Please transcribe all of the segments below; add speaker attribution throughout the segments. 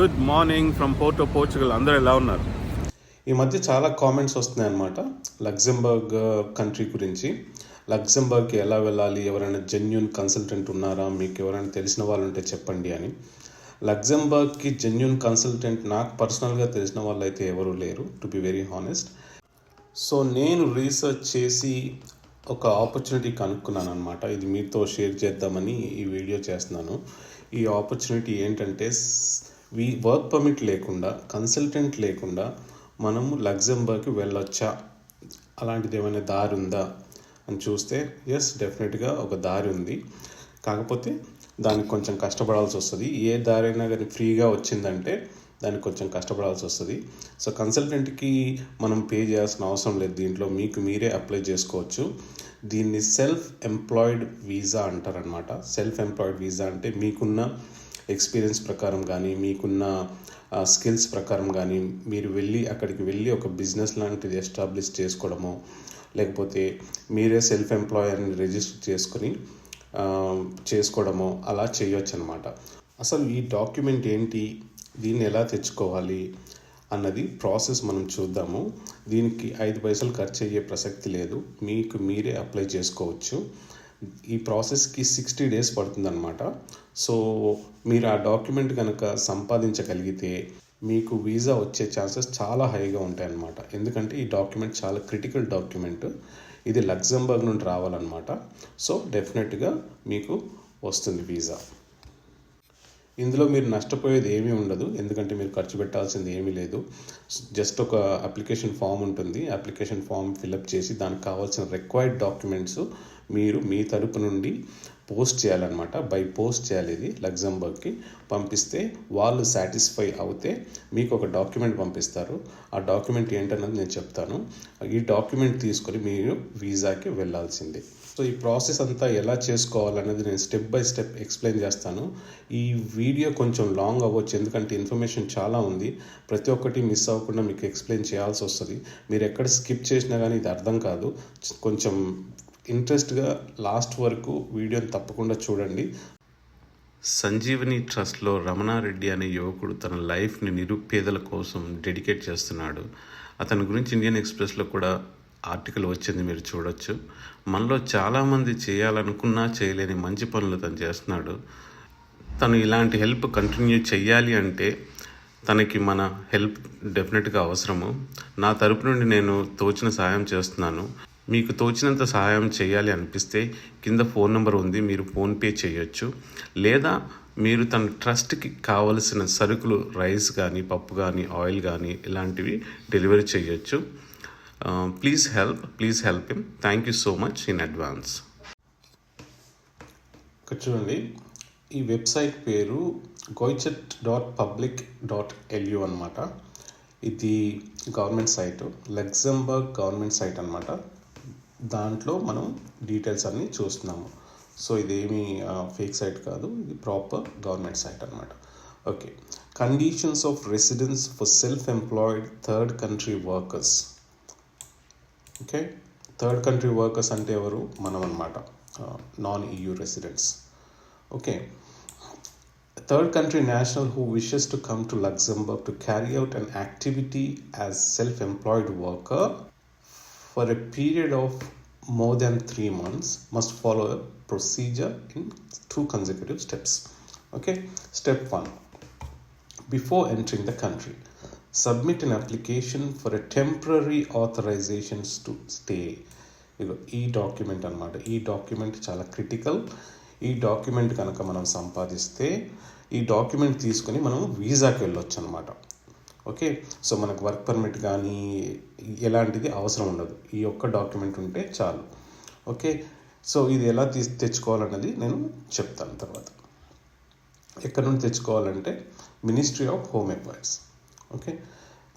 Speaker 1: Good morning from Porto Portugal. అందరూ ఎలా ఉన్నారు?
Speaker 2: ఈ మధ్య చాలా కామెంట్స్ వస్తున్నాయి అన్నమాట లక్సెంబర్గ్ కంట్రీ గురించి. లక్సెంబర్గ్కి ఎలా వెళ్ళాలి, ఎవరైనా జెన్యూన్ కన్సల్టెంట్ ఉన్నారా, మీకు ఎవరైనా తెలిసిన వాళ్ళు ఉంటే చెప్పండి అని. లక్సెంబర్గ్కి జెన్యూన్ కన్సల్టెంట్ నాకు పర్సనల్గా తెలిసిన వాళ్ళు అయితే ఎవరు లేరు, to be very honest. So నేను రీసెర్చ్ చేసి ఒక ఆపర్చునిటీ కనుక్కున్నాను అనమాట. ఇది మీతో షేర్ చేద్దామని ఈ వీడియో చేస్తున్నాను. ఈ ఆపర్చునిటీ ఏంటంటే, వర్క్ పర్మిట్ లేకుండా, కన్సల్టెంట్ లేకుండా మనము లక్సెంబర్గ్కి వెళ్ళొచ్చా, అలాంటిది ఏమైనా దారి ఉందా అని చూస్తే ఎస్, డెఫినెట్గా ఒక దారి ఉంది. కాకపోతే దానికి కొంచెం కష్టపడాల్సి వస్తుంది. ఏ దారి అయినా కానీ ఫ్రీగా వచ్చిందంటే దానికి కొంచెం కష్టపడాల్సి వస్తుంది. సో కన్సల్టెంట్కి మనం పే చేయాల్సిన అవసరం లేదు. దీంట్లో మీకు మీరే అప్లై చేసుకోవచ్చు. దీన్ని సెల్ఫ్ ఎంప్లాయిడ్ వీసా అంటారనమాట. సెల్ఫ్ ఎంప్లాయిడ్ వీసా అంటే మీకున్న ఎక్స్పీరియన్స్ ప్రకారం కానీ, మీకున్న స్కిల్స్ ప్రకారం కానీ మీరు అక్కడికి వెళ్ళి ఒక బిజినెస్ లాంటిది ఎస్టాబ్లిష్ చేసుకోవడమో, లేకపోతే మీరే సెల్ఫ్ ఎంప్లాయర్ని రిజిస్టర్ చేసుకోవడమో అలా చేయొచ్చు అనమాట. అసలు ఈ డాక్యుమెంట్ ఏంటి, దీన్ని ఎలా తెచ్చుకోవాలి అన్నది ప్రాసెస్ మనం చూద్దాము. దీనికి 5 పైసలు ఖర్చు అయ్యే ప్రసక్తి లేదు. మీకు మీరే అప్లై చేసుకోవచ్చు. ఈ ప్రాసెస్కి 60 days పడుతుందన్నమాట. సో మీరు ఆ డాక్యుమెంట్ కనుక సంపాదించగలిగితే మీకు వీసా వచ్చే ఛాన్సెస్ చాలా హైగా ఉంటాయన్నమాట. ఎందుకంటే ఈ డాక్యుమెంట్ చాలా క్రిటికల్ డాక్యుమెంట్. ఇది లక్సెంబర్గ్ నుండి రావాలన్నమాట. సో డెఫినెట్గా మీకు వస్తుంది వీసా. ఇందులో మీరు నష్టపోయేది ఏమీ ఉండదు, ఎందుకంటే మీరు ఖర్చు పెట్టాల్సింది ఏమీ లేదు. జస్ట్ ఒక అప్లికేషన్ ఫామ్ ఉంటుంది. అప్లికేషన్ ఫామ్ ఫిలప్ చేసి దానికి కావాల్సిన రిక్వైర్డ్ డాక్యుమెంట్స్ మీరు మీ తరపు నుండి పోస్ట్ చేయాలన్నమాట. బై పోస్ట్ చేయాలి. ఇది లక్సెంబర్గ్కి పంపిస్తే వాళ్ళు సాటిస్ఫై అవుతే మీకు ఒక డాక్యుమెంట్ పంపిస్తారు. ఆ డాక్యుమెంట్ ఏంటన్నది నేను చెప్తాను. ఈ డాక్యుమెంట్ తీసుకొని మీరు వీసాకి వెళ్ళాల్సిందే. సో ఈ ప్రాసెస్ అంతా ఎలా చేసుకోవాలనేది నేను స్టెప్ బై స్టెప్ ఎక్స్ప్లెయిన్ చేస్తాను. ఈ వీడియో కొంచెం లాంగ్ అవ్వచ్చు, ఎందుకంటే ఇన్ఫర్మేషన్ చాలా ఉంది. ప్రతి ఒక్కటి మిస్ అవ్వకుండా మీకు ఎక్స్ప్లెయిన్ చేయాల్సి వస్తుంది. మీరు ఎక్కడ స్కిప్ చేసినా కానీ ఇది అర్థం కాదు. కొంచెం ఇంట్రెస్ట్గా లాస్ట్ వరకు వీడియోని తప్పకుండా చూడండి. సంజీవని ట్రస్ట్లో రమణారెడ్డి అనే యువకుడు తన లైఫ్ని నిరుపేదల కోసం డెడికేట్ చేస్తున్నాడు. అతని గురించి ఇండియన్ ఎక్స్ప్రెస్లో కూడా ఆర్టికల్ వచ్చింది, మీరు చూడొచ్చు. మనలో చాలామంది చేయాలనుకున్నా చేయలేని మంచి పనులు తను చేస్తున్నాడు. తను ఇలాంటి హెల్ప్ కంటిన్యూ చేయాలి అంటే తనకి మన హెల్ప్ డెఫినెట్గా అవసరము. నా తరపు నుండి నేను తోచిన సహాయం చేస్తున్నాను. మీకు తోచినంత సహాయం చేయాలి అనిపిస్తే కింద ఫోన్ నెంబర్ ఉంది, మీరు ఫోన్పే చేయొచ్చు. లేదా మీరు తన ట్రస్ట్కి కావలసిన సరుకులు, రైస్ కానీ, పప్పు కానీ, ఆయిల్ కానీ ఇలాంటివి డెలివరీ చేయొచ్చు. Please help him. Thank you so much in advance. ఇక్కడ చూడండి, ఈ వెబ్సైట్ పేరు goichet.public.lu అనమాట. ఇది government site, Luxembourg government site అనమాట. దాంట్లో మనం డీటెయిల్స్ అన్నీ చూస్తున్నాము. సో ఇదేమి ఫేక్ సైట్ కాదు, ఇది ప్రాపర్ గవర్నమెంట్ సైట్ అనమాట. Okay, conditions of residence for self employed third country workers. Okay, third country workers అంటే ఎవరు? మనం అనమాట, non EU residents. Okay, third country national who wishes to come to Luxembourg to carry out an activity as self-employed worker for a period of more than 3 months must follow a procedure in 2 consecutive steps. Okay, step 1. Before entering the country, submit an application for a temporary authorization to stay. ఈ document అనమాట. ఈ document చాలా critical. ఈ document కనుక మనం సంపాదిస్తే ఈ document తీసుకొని మనం వీసాకి వెళ్ళొచ్చు అనమాట. ఓకే, సో మనకు వర్క్ పర్మిట్ కానీ ఎలాంటిది అవసరం ఉండదు. ఈ ఒక్క డాక్యుమెంట్ ఉంటే చాలు. ఓకే, సో ఇది ఎలా తెచ్చుకోవాలన్నది నేను చెప్తాను తర్వాత. ఎక్కడి నుండి తెచ్చుకోవాలంటే ministry of home affairs. Okay,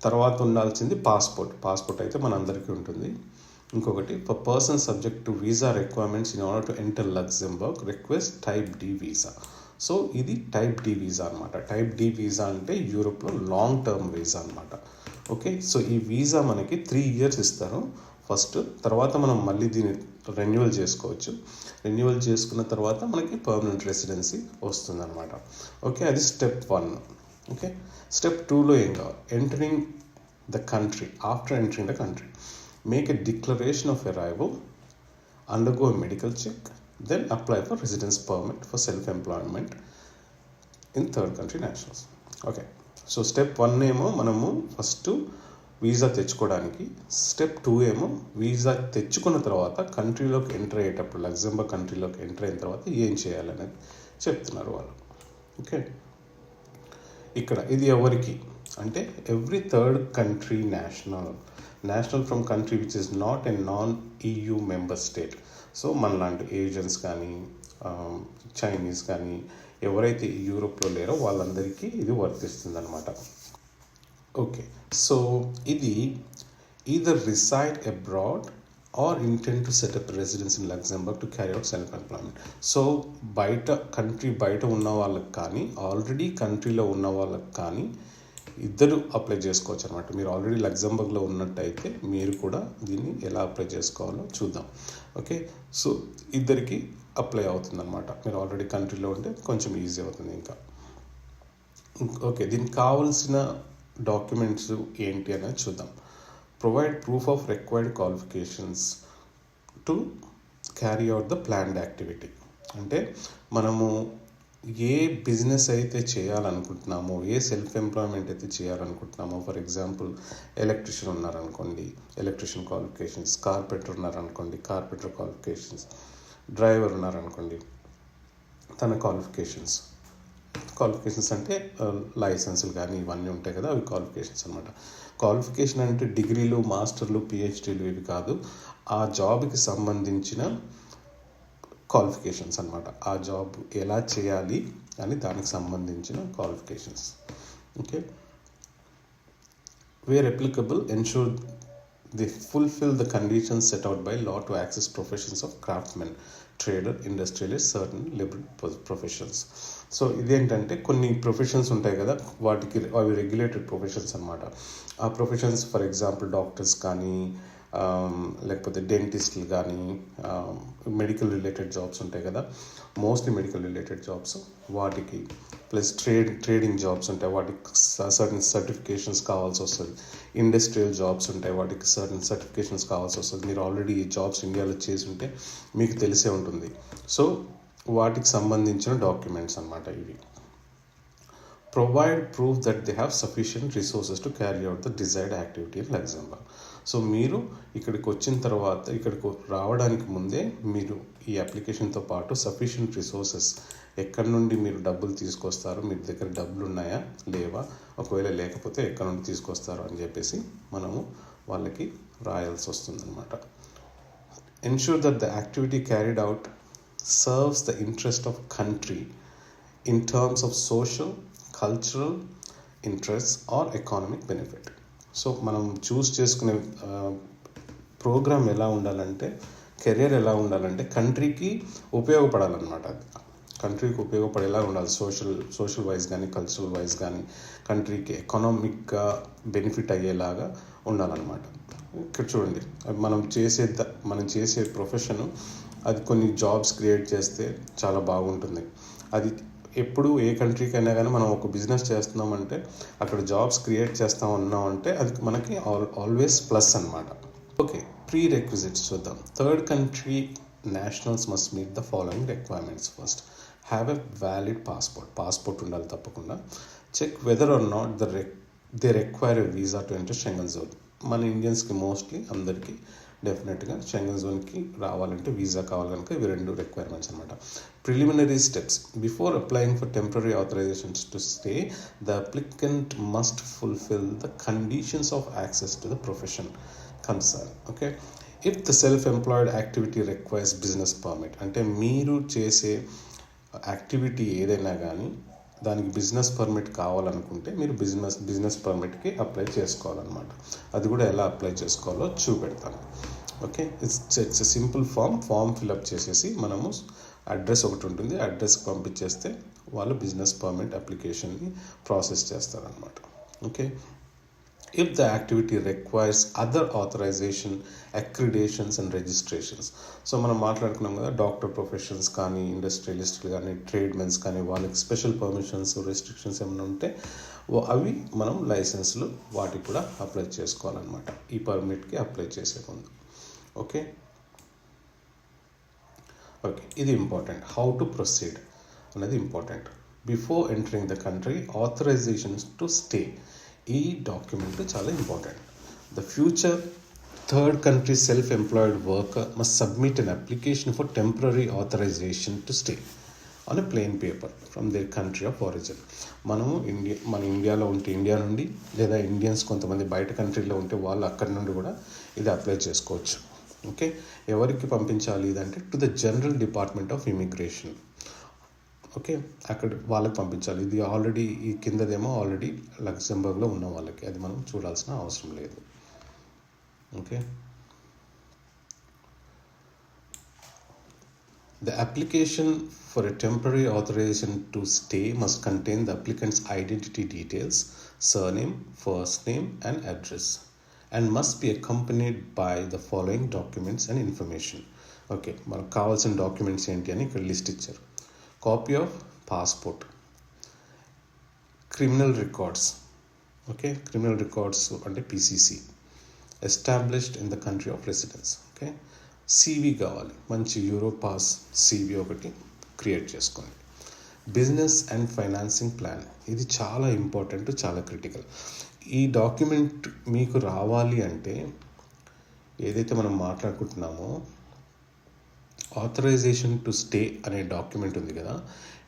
Speaker 2: తర్వాత ఉండాల్సింది పాస్పోర్ట్ అయితే మనందరికీ ఉంటుంది. ఇంకొకటి, for person subject to visa requirements in order to enter Luxembourg request type D visa. So ఇది టైప్ D వీసా అనమాట. టైప్ D వీసా అంటే యూరోప్లో లాంగ్ టర్మ్ వీసా అనమాట. ఓకే, సో ఈ వీసా మనకి 3 years ఇస్తారు ఫస్ట్. తర్వాత మనం మళ్ళీ దీన్ని రెన్యువల్ చేసుకోవచ్చు. రెన్యువల్ చేసుకున్న తర్వాత మనకి పర్మనెంట్ రెసిడెన్సీ వస్తుందన్నమాట. ఓకే, అది స్టెప్ 1. ఓకే, స్టెప్ 2లో ఏం కావాలి? Entering the country. After entering the country, make a declaration of arrival, undergo a medical check, then apply for residence permit for self-employment in third country nationals. Okay, so step 1 ఏమో మనము first visa తెచ్చుకోవడానికి, step 2 ఏమో visa తెచ్చుకున్న తర్వాత కంట్రీలోకి enter అయ్యేటప్పుడు, Luxembourg కంట్రీలోకి enter అయిన తర్వాత ఏం చేయాలనేది చెప్తున్నారు వాళ్ళు. ఓకే, ఇక్కడ ఇది ఎవరికి అంటే every third country national from country which is not a non EU member state. So మనలాంటి ఏజియన్స్ కానీ చైనీస్ కానీ ఎవరైతే యూరోప్లో లేరో వాళ్ళందరికీ ఇది వర్తిస్తుంది అనమాట. ఓకే, సో ఇది either reside abroad or intend to set up residence in Luxembourg to carry out self-employment. So country బయట ఉన్న వాళ్ళకి కానీ ఆల్రెడీ కంట్రీలో ఉన్న వాళ్ళకి కానీ ఇద్దరు అప్లై చేసుకోవచ్చు అనమాట. మీరు ఆల్రెడీ లగ్జంబర్గ్లో ఉన్నట్టయితే మీరు కూడా దీన్ని ఎలా అప్లై చేసుకోవాలో చూద్దాం. ఓకే, సో ఇద్దరికి అప్లై అవుతుంది అనమాట. మీరు ఆల్రెడీ కంట్రీలో ఉంటే కొంచెం ఈజీ అవుతుంది ఇంకా. ఓకే, దీనికి కావాల్సిన డాక్యుమెంట్స్ ఏంటి అనేది చూద్దాం. Provide proof of required qualifications to carry out the planned activity. అంటే మనము ఏ బిజినెస్ అయితే చేయాలనుకుంటున్నామో, ఏ సెల్ఫ్ ఎంప్లాయ్మెంట్ అయితే చేయాలనుకుంటున్నామో, ఫర్ ఎగ్జాంపుల్ ఎలక్ట్రిషియన్ ఉన్నారనుకోండి, ఎలక్ట్రిషియన్ క్వాలిఫికేషన్స్, కార్పెంటర్ ఉన్నారనుకోండి, కార్పెంటర్ క్వాలిఫికేషన్స్, డ్రైవర్ ఉన్నారనుకోండి, తన క్వాలిఫికేషన్స్ అంటే లైసెన్సులు కానీ ఇవన్నీ ఉంటాయి కదా, అవి క్వాలిఫికేషన్స్ అనమాట. క్వాలిఫికేషన్ అంటే డిగ్రీలు, మాస్టర్లు, పిహెచ్డీలు ఇవి కాదు, ఆ జాబ్కి సంబంధించిన క్వాలిఫికేషన్స్ అనమాట. ఆ జాబ్ ఎలా చేయాలి అని దానికి సంబంధించిన qualifications. Okay, where applicable ensure the fulfil the conditions set out by law to access professions of craftsmen, trader, industrialist, certain liberal professions. So ఇదేంటంటే కొన్ని ప్రొఫెషన్స్ ఉంటాయి కదా, వాటికి అవి రెగ్యులేటెడ్ ప్రొఫెషన్స్ అనమాట. ఆ ప్రొఫెషన్స్ ఫర్ ఎగ్జాంపుల్ డాక్టర్స్ కానీ లేకపోతే డెంటిస్టులు కానీ, మెడికల్ రిలేటెడ్ జాబ్స్ ఉంటాయి కదా, మోస్ట్లీ మెడికల్ రిలేటెడ్ జాబ్స్, వాటికి ప్లస్ ట్రేడింగ్ జాబ్స్ ఉంటాయి, వాటికి సర్టన్ సర్టిఫికేషన్స్ కావాల్సి వస్తుంది. ఇండస్ట్రియల్ జాబ్స్ ఉంటాయి, వాటికి సర్టన్ సర్టిఫికేషన్స్ కావాల్సి వస్తుంది. మీరు ఆల్రెడీ ఈ జాబ్స్ ఇండియాలో చేసి ఉంటే మీకు తెలిసే ఉంటుంది. సో వాటికి సంబంధించిన డాక్యుమెంట్స్ అన్నమాట ఇవి. Provide proof that they have sufficient resources to carry out the desired activity in Luxembourg. So మీరు ఇక్కడికి వచ్చిన తర్వాత, ఇక్కడికి రావడానికి ముందే మీరు ఈ అప్లికేషన్తో పాటు సఫిషియంట్ రిసోర్సెస్, ఎక్కడి నుండి మీరు డబ్బులు తీసుకొస్తారు, మీ దగ్గర డబ్బులు ఉన్నాయా లేవా, ఒకవేళ లేకపోతే ఎక్కడి నుండి తీసుకొస్తారు అని చెప్పేసి మనము వాళ్ళకి రాయాల్సి వస్తుందన్నమాట. Ensure that the activity carried out serves the interest of country in terms of social, cultural interests or economic benefit. So మనం చూస్ చేసుకునే ప్రోగ్రామ్ ఎలా ఉండాలంటే, కెరియర్ ఎలా ఉండాలంటే కంట్రీకి ఉపయోగపడాలన్నమాట. అది కంట్రీకి ఉపయోగపడేలా ఉండాలి. సోషల్ వైజ్ కానీ, కల్చరల్ వైజ్ కానీ, కంట్రీకి ఎకనామిక్గా బెనిఫిట్ అయ్యేలాగా ఉండాలన్నమాట. ఇక్కడ చూడండి, మనం చేసే ప్రొఫెషను అది కొన్ని జాబ్స్ క్రియేట్ చేస్తే చాలా బాగుంటుంది. అది ఎప్పుడు ఏ కంట్రీకైనా కానీ మనం ఒక బిజినెస్ చేస్తున్నామంటే అక్కడ జాబ్స్ క్రియేట్ చేస్తా ఉన్నామంటే అది మనకి ఆల్వేస్ ప్లస్ అనమాట. ఓకే, ప్రీ రిక్విజిట్స్ చూద్దాం. Third country nationals must meet the following requirements. First, have a valid passport ఉండాలి తప్పకుండా. Check whether or not they require a visa to enter Schengen zone. మన ఇండియన్స్కి మోస్ట్లీ అందరికీ డెఫినెట్గా షెంగన్ జోన్కి రావాలంటే visa కావాలి కనుక ఇవి రెండు రిక్వైర్మెంట్స్ అనమాట. Preliminary steps. Before applying for temporary authorisations to stay, the applicant must fulfil the conditions of access to the profession concern. Okay, if the self employed activity requires business permit, అంటే మీరు చేసే activity ఏదైనా కానీ దానికి business permit కావాలనుకుంటే మీరు business పర్మిట్కి apply చేసుకోవాలన్నమాట. అది కూడా ఎలా అప్లై చేసుకోవాలో చూపెడతాను. Okay, it's a simple form fill up చేసేసి మనము అడ్రస్ ఒకటి ఉంటుంది, అడ్రస్కి పంపించేస్తే వాళ్ళు బిజినెస్ పర్మిట్ అప్లికేషన్ని ప్రాసెస్ చేస్తారనమాట. Okay, if the activity requires other authorization, accreditations and registrations. So మనం మాట్లాడుకున్నాం కదా, డాక్టర్ ప్రొఫెషన్స్ కానీ, ఇండస్ట్రియలిస్టులు కానీ, ట్రేడ్మెన్స్ కానీ, వాళ్ళకి స్పెషల్ పర్మిషన్స్, రెస్ట్రిక్షన్స్ ఏమైనా ఉంటే అవి మనం లైసెన్స్లు వాటికి కూడా అప్లై చేసుకోవాలన్నమాట, ఈ పర్మిట్కి అప్లై చేసే ముందు. ఓకే, ఇది ఇంపార్టెంట్. హౌ టు ప్రొసీడ్ అనేది important. Before entering the country, authorisations to stay, ఈ డాక్యుమెంట్ చాలా important. The future third country self employed worker must submit an application for temporary authorisation to stay on a plain paper from their country of origin. మన ఇండియాలో ఉంటే India నుండి, లేదా Indians కొంతమంది బయట కంట్రీలో ఉంటే వాళ్ళు అక్కడి నుండి కూడా ఇది అప్లై చేసుకోవచ్చు. ఓకే, ఎవరికి పంపించాలి ఇదంటే to the general department of immigration. Okay, అక్కడ వాళ్ళకి పంపించాలి. ఇది ఆల్రెడీ ఈ కిందదేమో ఆల్రెడీ లక్సెంబర్గ్లో ఉన్న వాళ్ళకి, అది మనం చూడాల్సిన అవసరం లేదు. Okay, the application for a temporary authorization to stay must contain the applicant's identity details, surname, first name and address, and must be accompanied by the following documents and information. Okay, మనకు కావాల్సిన documents ఏంటి అని ఇక్కడ list ఇచ్చారు. Copy of passport, criminal records, okay, criminal records అంటే PCC, established in the country of residence. Okay, CV కావాలి, మంచి Europass CV ఒకటి క్రియేట్ చేసుకోండి. బిజినెస్ అండ్ ఫైనాన్సింగ్ ప్లాన్, ఇది చాలా ఇంపార్టెంట్, చాలా క్రిటికల్. ఈ డాక్యుమెంట్ మీకు రావాలి అంటే, ఏదైతే మనం మాట్లాడుకుంటున్నామో ఆథరైజేషన్ టు స్టే అనే డాక్యుమెంట్ ఉంది కదా,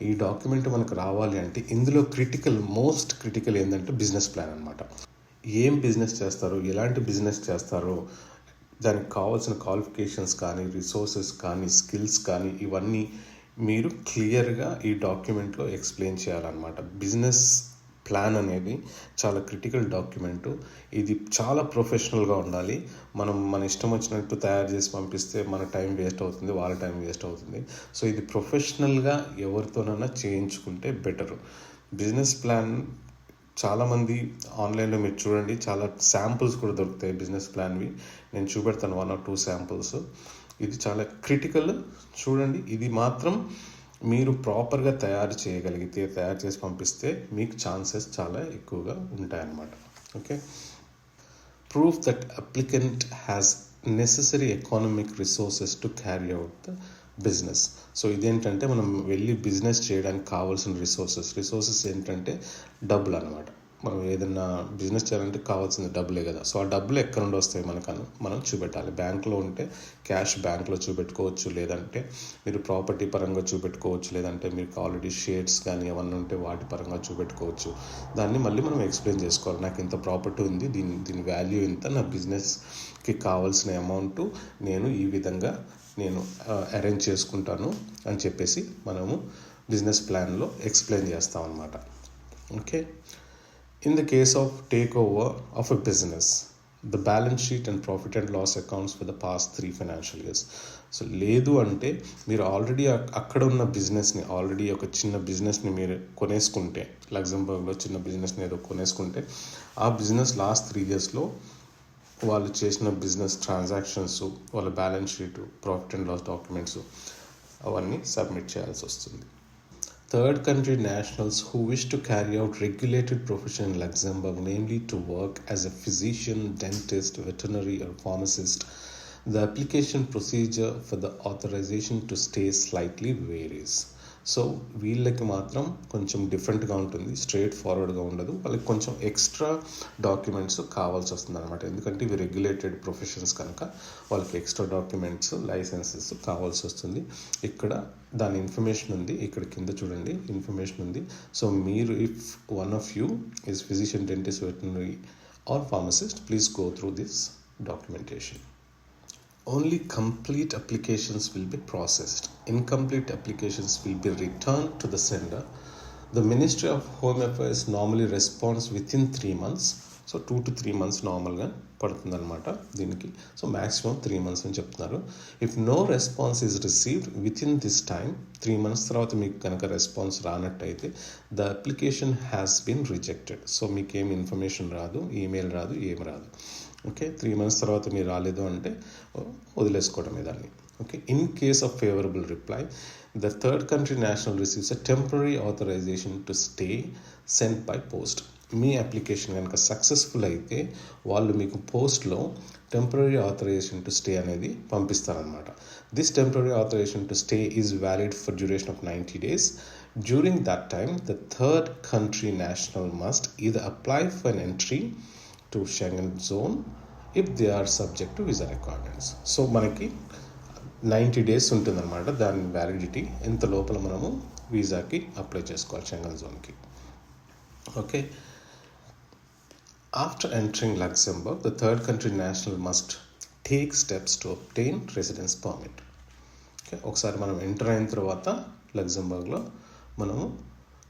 Speaker 2: ఈ డాక్యుమెంట్ మనకు రావాలి అంటే ఇందులో మోస్ట్ క్రిటికల్ ఏంటంటే బిజినెస్ ప్లాన్ అనమాట. ఏం బిజినెస్ చేస్తారు, ఎలాంటి బిజినెస్ చేస్తారో, దానికి కావాల్సిన క్వాలిఫికేషన్స్ కానీ, రిసోర్సెస్ కానీ, స్కిల్స్ కానీ, ఇవన్నీ మీరు క్లియర్గా ఈ డాక్యుమెంట్లో ఎక్స్ప్లెయిన్ చేయాలన్నమాట. బిజినెస్ ప్లాన్ అనేది చాలా క్రిటికల్ డాక్యుమెంటు. ఇది చాలా ప్రొఫెషనల్గా ఉండాలి. మన ఇష్టం వచ్చినట్టు తయారు చేసి పంపిస్తే మన టైం వేస్ట్ అవుతుంది, వాళ్ళ టైం వేస్ట్ అవుతుంది. సో ఇది ప్రొఫెషనల్గా ఎవరితోనైనా చేయించుకుంటే బెటరు. బిజినెస్ ప్లాన్ చాలామంది ఆన్లైన్లో మీరు చూడండి, చాలా శాంపుల్స్ కూడా దొరుకుతాయి బిజినెస్ ప్లాన్వి. నేను చూపెడతాను 1 or 2 శాంపుల్స్. ఇది చాలా క్రిటికల్, చూడండి. ఇది మాత్రం మీరు ప్రాపర్గా తయారు చేసి పంపిస్తే మీకు ఛాన్సెస్ చాలా ఎక్కువగా ఉంటాయన్నమాట. Okay, proof that applicant has necessary economic resources to carry out the business. So ఇదేంటంటే మనం వెళ్ళి బిజినెస్ చేయడానికి కావాల్సిన రిసోర్సెస్ ఏంటంటే డబ్బులు అనమాట. మనం ఏదైనా బిజినెస్ చేయాలంటే కావాల్సింది డబ్బులే కదా. సో ఆ డబ్బులు ఎక్కడ నుండి వస్తాయి మనం చూపెట్టాలి. బ్యాంక్లో ఉంటే క్యాష్ బ్యాంక్లో చూపెట్టుకోవచ్చు, లేదంటే మీరు ప్రాపర్టీ పరంగా చూపెట్టుకోవచ్చు, లేదంటే మీకు ఆల్రెడీ షేర్స్ కానీ ఏమన్నా ఉంటే వాటి పరంగా చూపెట్టుకోవచ్చు. దాన్ని మళ్ళీ మనం ఎక్స్ప్లెయిన్ చేసుకోవాలి. నాకు ఇంత ప్రాపర్టీ ఉంది, దీని వాల్యూ ఇంత, నా బిజినెస్కి కావాల్సిన అమౌంట్ నేను ఈ విధంగా అరేంజ్ చేసుకుంటాను అని చెప్పేసి మనము బిజినెస్ ప్లాన్లో ఎక్స్ప్లెయిన్ చేస్తాం అన్నమాట. Okay, in the case of take over of a business, the balance sheet and profit and loss accounts for the past 3 financial years. So లేదు అంటే మీరు ఆల్రెడీ అక్కడ ఉన్న బిజినెస్ని, ఆల్రెడీ ఒక చిన్న బిజినెస్ని మీరు కొనేసుకుంటే, లగ్జంబర్గ్లో చిన్న బిజినెస్ని ఏదో కొనేసుకుంటే, ఆ బిజినెస్ లాస్ట్ 3 yearsలో వాళ్ళు చేసిన బిజినెస్ ట్రాన్సాక్షన్స్, వాళ్ళ balance sheet, profit and loss documents అవన్నీ సబ్మిట్ చేయాల్సి వస్తుంది. Third country nationals who wish to carry out regulated profession in Luxembourg, namely to work as a physician, dentist, veterinary or pharmacist, the application procedure for the authorization to stay slightly varies. So వీళ్ళకి మాత్రం కొంచెం డిఫరెంట్గా ఉంటుంది, straight ఫార్వర్డ్గా ఉండదు. వాళ్ళకి కొంచెం extra documents కావాల్సి వస్తుంది అనమాట. ఎందుకంటే ఇవి రెగ్యులేటెడ్ ప్రొఫెషన్స్ కనుక వాళ్ళకి ఎక్స్ట్రా డాక్యుమెంట్స్, లైసెన్సెస్ కావాల్సి వస్తుంది. ఇక్కడ దాని ఇన్ఫర్మేషన్ ఉంది, ఇక్కడ కింద చూడండి ఇన్ఫర్మేషన్ ఉంది. సో మీరు if one of you is physician, dentist, veterinary or pharmacist, please go through this documentation. Only complete applications will be processed. Incomplete applications will be returned to the sender. The Ministry of Home Affairs normally responds within 3 months. So 2 to 3 months నార్మల్గా పడుతుందన్నమాట దీనికి. So maximum 3 months అని చెప్తున్నారు. If no response is received with in this time, 3 months తర్వాత మీకు కనుక response రానట్టయితే the application has been rejected. So మీకు ఏమి ఇన్ఫర్మేషన్ రాదు, ఈమెయిల్ రాదు, ఏమి రాదు. ఓకే, 3 months తర్వాత మీరు రాలేదు అంటే వదిలేసుకోవడమే దాన్ని. Okay, in case of favourable reply, the third country national receives a temporary authorization to stay sent by post. మీ అప్లికేషన్ కనుక సక్సెస్ఫుల్ అయితే వాళ్ళు మీకు పోస్ట్లో టెంపరీ ఆథరైజేషన్ టు స్టే అనేది పంపిస్తారనమాట. This temporary authorisation to stay is valid for duration of 90 days. During that time, the third country national must either apply for an entry to Schengen zone if they are subject to visa requirements. So మనకి 90 days ఉంటుందన్నమాట దాని validity. ఇంత లోపల మనము వీసాకి apply చేసుకోవాలి షెంగన్ జోన్కి. Okay, after entering Luxembourg the third country national must take steps to obtain residence permit. Okay, ఒకసారి మనం ఎంటర్ అయిన తర్వాత లక్సెంబర్గ్లో మనము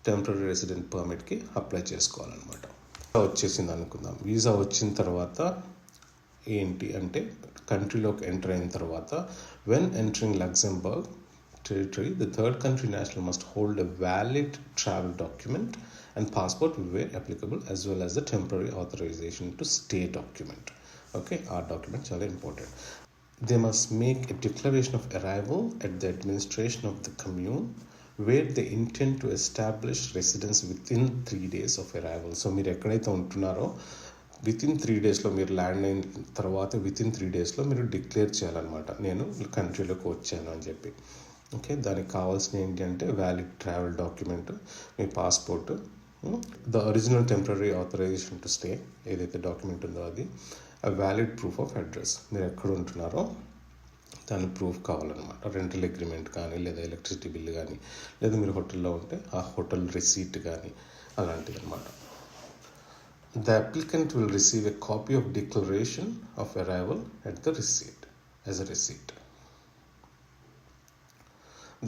Speaker 2: టెంపరీ రెసిడెంట్ పర్మిట్కి అప్లై చేసుకోవాలన్నమాట. వచ్చేసింది అనుకుందాం. వీసా వచ్చిన తర్వాత ఏంటి అంటే కంట్రీలోకి ఎంటర్ అయిన తర్వాత when entering Luxembourg territory, the third country national must hold a valid travel document and passport where applicable, as well as the temporary authorization to stay document. Okay, our document చాలా important. They must make a declaration of arrival at the administration of the commune where they intend to establish residence within 3 days of arrival. So మీరు ఎక్కడైతే ఉంటున్నారో within 3 daysలో మీరు land అయిన తర్వాత within 3 daysలో మీరు declare చేయాలన్నమాట, నేను కంట్రీలోకి వచ్చాను అని చెప్పి. ఓకే, దానికి కావాల్సిన ఏంటి అంటే వ్యాలిడ్ ట్రావెల్ డాక్యుమెంట్, మీ passport, the original temporary authorisation to stay ఏదైతే డాక్యుమెంట్ ఉందో అది, ఆ వ్యాలిడ్ ప్రూఫ్ ఆఫ్ అడ్రస్, మీరు ఎక్కడ ఉంటున్నారో దాని ప్రూఫ్ కావాలన్నమాట. రెంటల్ అగ్రిమెంట్ కానీ, లేదా ఎలక్ట్రిసిటీ బిల్ కానీ, లేదా మీరు హోటల్లో ఉంటే ఆ హోటల్ రిసీట్ కానీ, అలాంటిది అనమాట. The applicant will receive a copy of declaration of arrival at the receipt as a receipt.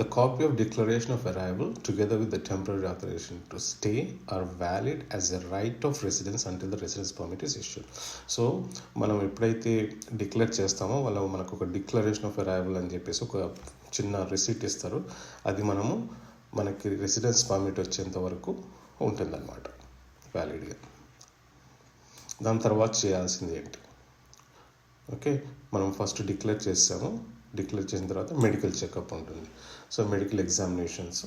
Speaker 2: The copy of declaration of arrival together with the temporary authorization to stay are valid as a right of residence until the residence permit is issued. So మనం ఎప్పుడైతే declare చేస్తామో వాళ్ళు మనకు ఒక declaration of arrival అని చెప్పేసి ఒక చిన్న రిసీట్ ఇస్తారు. అది మనకి రెసిడెన్స్ పర్మిట్ వచ్చేంత వరకు ఉంటుందన్నమాట వ్యాలిడ్గా. దాని తర్వాత చేయాల్సింది ఏంటి? ఓకే, మనం ఫస్ట్ డిక్లేర్ చేసాము. డిక్లేర్ చేసిన తర్వాత మెడికల్ చెకప్ ఉంటుంది. సో మెడికల్ ఎగ్జామినేషన్స్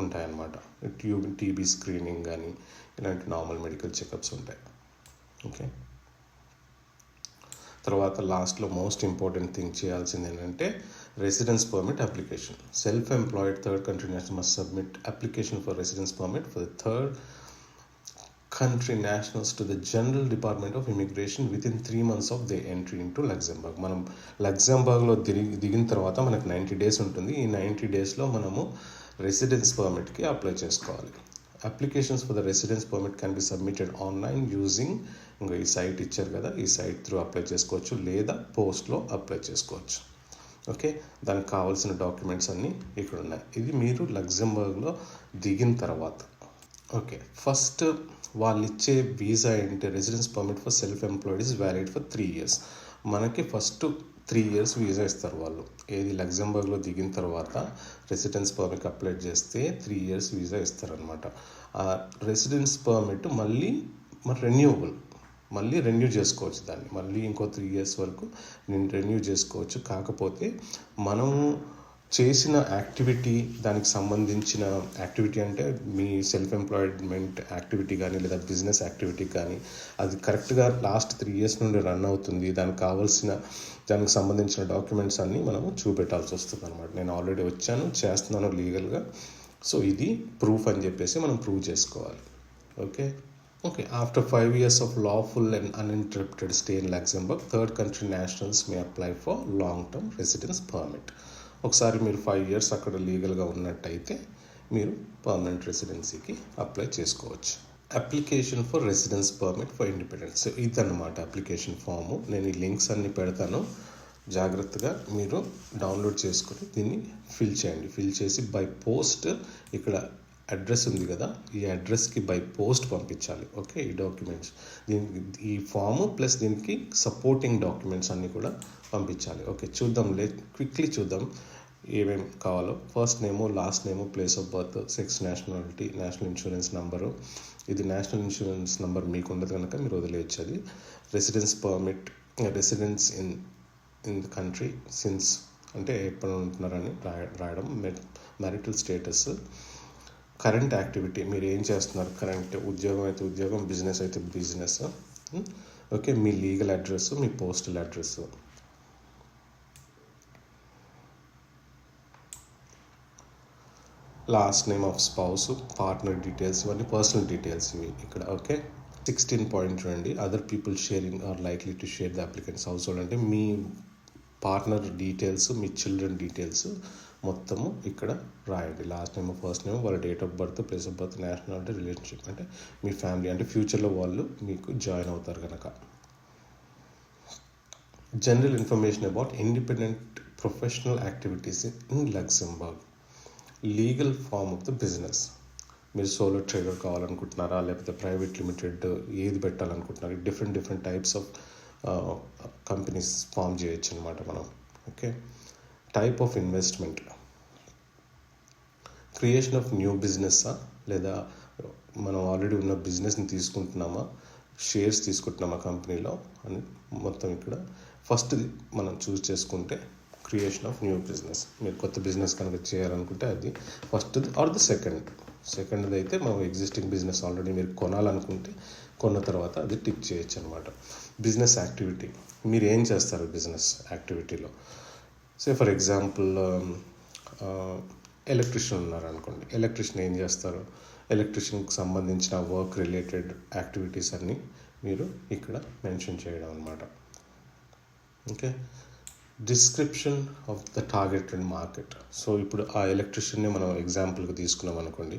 Speaker 2: ఉంటాయన్నమాట. టీబీ స్క్రీనింగ్ కానీ ఇలాంటి నార్మల్ మెడికల్ చెకప్స్ ఉంటాయి. ఓకే, తర్వాత లాస్ట్లో మోస్ట్ ఇంపార్టెంట్ థింగ్ చేయాల్సింది ఏంటంటే residence permit application. Self employed third country national must submit application for residence permit for the third country nationals to the General Department of Immigration within 3 months of their entry into Luxembourg. మనం లక్సెంబర్గ్లో దిగిన తర్వాత మనకు 90 days ఉంటుంది. ఈ 90 daysలో మనము residence పర్మిట్కి apply చేసుకోవాలి. Applications for the residence permit can be submitted online using ఇంకా ఈ సైట్ ఇచ్చారు కదా, ఈ సైట్ త్రూ అప్లై చేసుకోవచ్చు, లేదా పోస్ట్లో అప్లై చేసుకోవచ్చు. ఓకే, దానికి కావాల్సిన డాక్యుమెంట్స్ అన్నీ ఇక్కడ ఉన్నాయి. ఇది మీరు లక్సెంబర్గ్లో దిగిన తర్వాత. ఓకే, ఫస్ట్ వాళ్ళు ఇచ్చే వీసా ఏంటి? Residence permit for self employed is valid for 3 years. మనకి ఫస్ట్ 3 years వీసా ఇస్తారు వాళ్ళు. ఏది లక్సెంబర్గ్లో దిగిన తర్వాత రెసిడెన్స్ పర్మిట్ అప్లై చేస్తే 3 years వీసా ఇస్తారనమాట. ఆ రెసిడెన్స్ పర్మిట్ మళ్ళీ రెన్యూవబుల్, మళ్ళీ రెన్యూ చేసుకోవచ్చు. దాన్ని మళ్ళీ ఇంకో 3 years వరకు నేను రెన్యూ చేసుకోవచ్చు. కాకపోతే మనము చేసిన యాక్టివిటీ, దానికి సంబంధించిన యాక్టివిటీ అంటే మీ సెల్ఫ్ ఎంప్లాయ్మెంట్ యాక్టివిటీ కానీ లేదా బిజినెస్ యాక్టివిటీ కానీ అది కరెక్ట్గా లాస్ట్ 3 years నుండి రన్ అవుతుంది. దానికి సంబంధించిన డాక్యుమెంట్స్ అన్నీ మనము చూపెట్టాల్సి వస్తుంది అనమాట. నేను ఆల్రెడీ వచ్చాను, చేస్తున్నాను లీగల్గా, సో ఇది ప్రూఫ్ అని చెప్పేసి మనం ప్రూవ్ చేసుకోవాలి. Okay, after 5 years of lawful and uninterrupted stay in Luxembourg, third country nationals may apply for long-term residence permit. ఒకసారి మీరు 5 years అక్కడ లీగల్గా ఉన్నట్టయితే మీరు పర్మనెంట్ రెసిడెన్సీకి అప్లై చేసుకోవచ్చు. Application for residence permit for independence, ఇదన్నమాట అప్లికేషన్ ఫాము. నేను ఈ లింక్స్ అన్ని పెడతాను, జాగ్రత్తగా మీరు డౌన్లోడ్ చేసుకొని దీన్ని ఫిల్ చేయండి. ఫిల్ చేసి బై పోస్ట్ ఇక్కడ అడ్రస్ ఉంది కదా, ఈ అడ్రస్కి బై పోస్ట్ పంపించాలి. ఓకే, ఈ డాక్యుమెంట్స్ దీనికి ఈ ఫాము ప్లస్ దీనికి సపోర్టింగ్ డాక్యుమెంట్స్ అన్నీ కూడా పంపించాలి. ఓకే, చూద్దాం, క్విక్లీ చూద్దాం ఏమేమి కావాలో. First name, last name, place of birth, sex, nationality, national insurance number. ఇది నేషనల్ ఇన్సూరెన్స్ నెంబర్ మీకు ఉండదు కనుక మీరు వదిలేయచ్చు. అది residence permit, residence in the country since అంటే ఎప్పుడు ఉంటున్నారని రాయడం. మ్యారిటల్ స్టేటస్, కరెంట్ యాక్టివిటీ, మీరు ఏం చేస్తున్నారు, కరెంట్ ఉద్యోగం అయితే ఉద్యోగం, బిజినెస్ అయితే బిజినెస్. ఓకే, మీ లీగల్ అడ్రస్, మీ postal address. Last name of spouse, partner details, ఇవన్నీ పర్సనల్ డీటెయిల్స్ ఇవి ఇక్కడ. ఓకే, 16 పాయింట్ చూడండి. Other people sharing are likely to share the applicants household అంటే మీ పార్ట్నర్ డీటెయిల్స్, మీ చిల్డ్రన్ డీటెయిల్స్ మొత్తము ఇక్కడ రాయండి. లాస్ట్ నేమ్, ఫస్ట్ నేమ్, వాళ్ళ date of birth, place of birth, nationality, relationship అంటే మీ ఫ్యామిలీ, అంటే ఫ్యూచర్లో వాళ్ళు మీకు జాయిన్ అవుతారు కనుక. General information about independent professional activities in Luxembourg. Legal form of the business, మీరు సోలో ట్రేడర్ కావాలనుకుంటున్నారా, లేకపోతే ప్రైవేట్ లిమిటెడ్, ఏది పెట్టాలనుకుంటున్నారు, different types of companies form చేయొచ్చు అనమాట మనం. Okay, type of investment, creation of new బిజినెస్సా, లేదా మనం ఆల్రెడీ ఉన్న బిజినెస్ని తీసుకుంటున్నామా, షేర్స్ తీసుకుంటున్నామా కంపెనీలో అని మొత్తం ఇక్కడ ఫస్ట్ మనం చూస్ చేసుకుంటే క్రియేషన్ ఆఫ్ న్యూ బిజినెస్. మీరు కొత్త బిజినెస్ కనుక చేయాలనుకుంటే అది ఫస్ట్ ఆర్ ద సెకండ్ అయితే మనం ఎగ్జిస్టింగ్ బిజినెస్ ఆల్రెడీ మీరు కొనాలనుకుంటే కొన్న తర్వాత అది టిక్ చేయొచ్చు అనమాట. బిజినెస్ యాక్టివిటీ, మీరు ఏం చేస్తారు బిజినెస్ యాక్టివిటీలో. ఫర్ ఎగ్జాంపుల్ ఎలక్ట్రిషియన్ ఉన్నారనుకోండి, ఎలక్ట్రిషియన్ ఏం చేస్తారు, ఎలక్ట్రిషియన్కి సంబంధించిన వర్క్ రిలేటెడ్ యాక్టివిటీస్ అన్నీ మీరు ఇక్కడ మెన్షన్ చేయడం అనమాట. Okay, description of the targeted market. So ఇప్పుడు ఆ ఎలక్ట్రిషియన్ని మనం ఎగ్జాంపుల్గా తీసుకున్నాం అనుకోండి,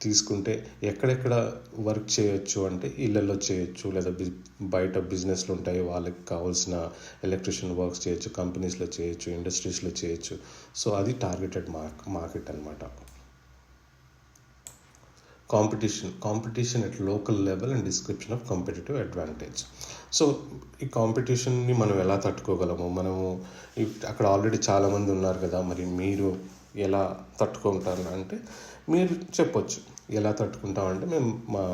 Speaker 2: తీసుకుంటే ఎక్కడెక్కడ వర్క్ చేయొచ్చు అంటే ఇళ్ళల్లో చేయొచ్చు, లేదా బయట బిజినెస్లు ఉంటాయి వాళ్ళకి కావాల్సిన ఎలక్ట్రిషియన్ వర్క్స్ చేయొచ్చు, కంపెనీస్లో చేయొచ్చు, ఇండస్ట్రీస్లో చేయొచ్చు. సో అది టార్గెటెడ్ మార్కెట్ అనమాట. Competition at local level and description of competitive advantage. So ఈ కాంపిటీషన్ని మనం ఎలా తట్టుకోగలము, మనము అక్కడ ఆల్రెడీ చాలామంది ఉన్నారు కదా, మరి మీరు ఎలా తట్టుకుంటారు అంటే మీరు చెప్పొచ్చు ఎలా తట్టుకుంటామంటే మేము మా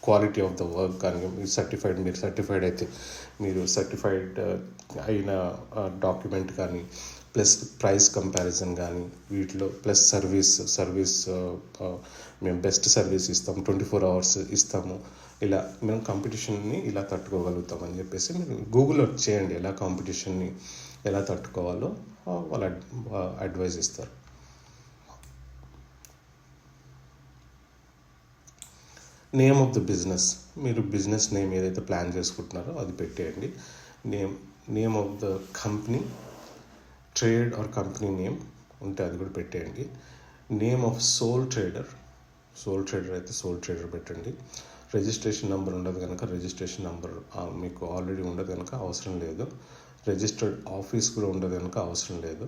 Speaker 2: క్వాలిటీ ఆఫ్ ద వర్క్ కానీ, మీరు సర్టిఫైడ్ అయితే మీరు సర్టిఫైడ్ అయిన డాక్యుమెంట్ కానీ, ప్లస్ ప్రైస్ కంపారిజన్ కానీ, వీటిలో ప్లస్ సర్వీస్ మేము బెస్ట్ సర్వీస్ ఇస్తాం, 24 hours ఇస్తాము, ఇలా మేము కాంపిటీషన్ని ఇలా తట్టుకోగలుగుతాం అని చెప్పేసి మీరు గూగుల్లో చేయండి ఎలా కాంపిటీషన్ని ఎలా తట్టుకోవాలో వాళ్ళు అడ్వైజ్ ఇస్తారు. నేమ్ ఆఫ్ ద బిజినెస్, మీరు బిజినెస్ నేమ్ ఏదైతే ప్లాన్ చేసుకుంటున్నారో అది పెట్టేయండి. Name of the company, trade are company name ఉంటే అది కూడా పెట్టేయండి. నేమ్ ఆఫ్ సోల్ ట్రేడర్ అయితే సోల్ ట్రేడర్ పెట్టండి. రిజిస్ట్రేషన్ నెంబర్ ఉండదు కనుక రిజిస్ట్రేషన్ నెంబర్ మీకు ఆల్రెడీ ఉండదు కనుక అవసరం లేదు. రిజిస్టర్డ్ ఆఫీస్ కూడా ఉండదు కనుక అవసరం లేదు.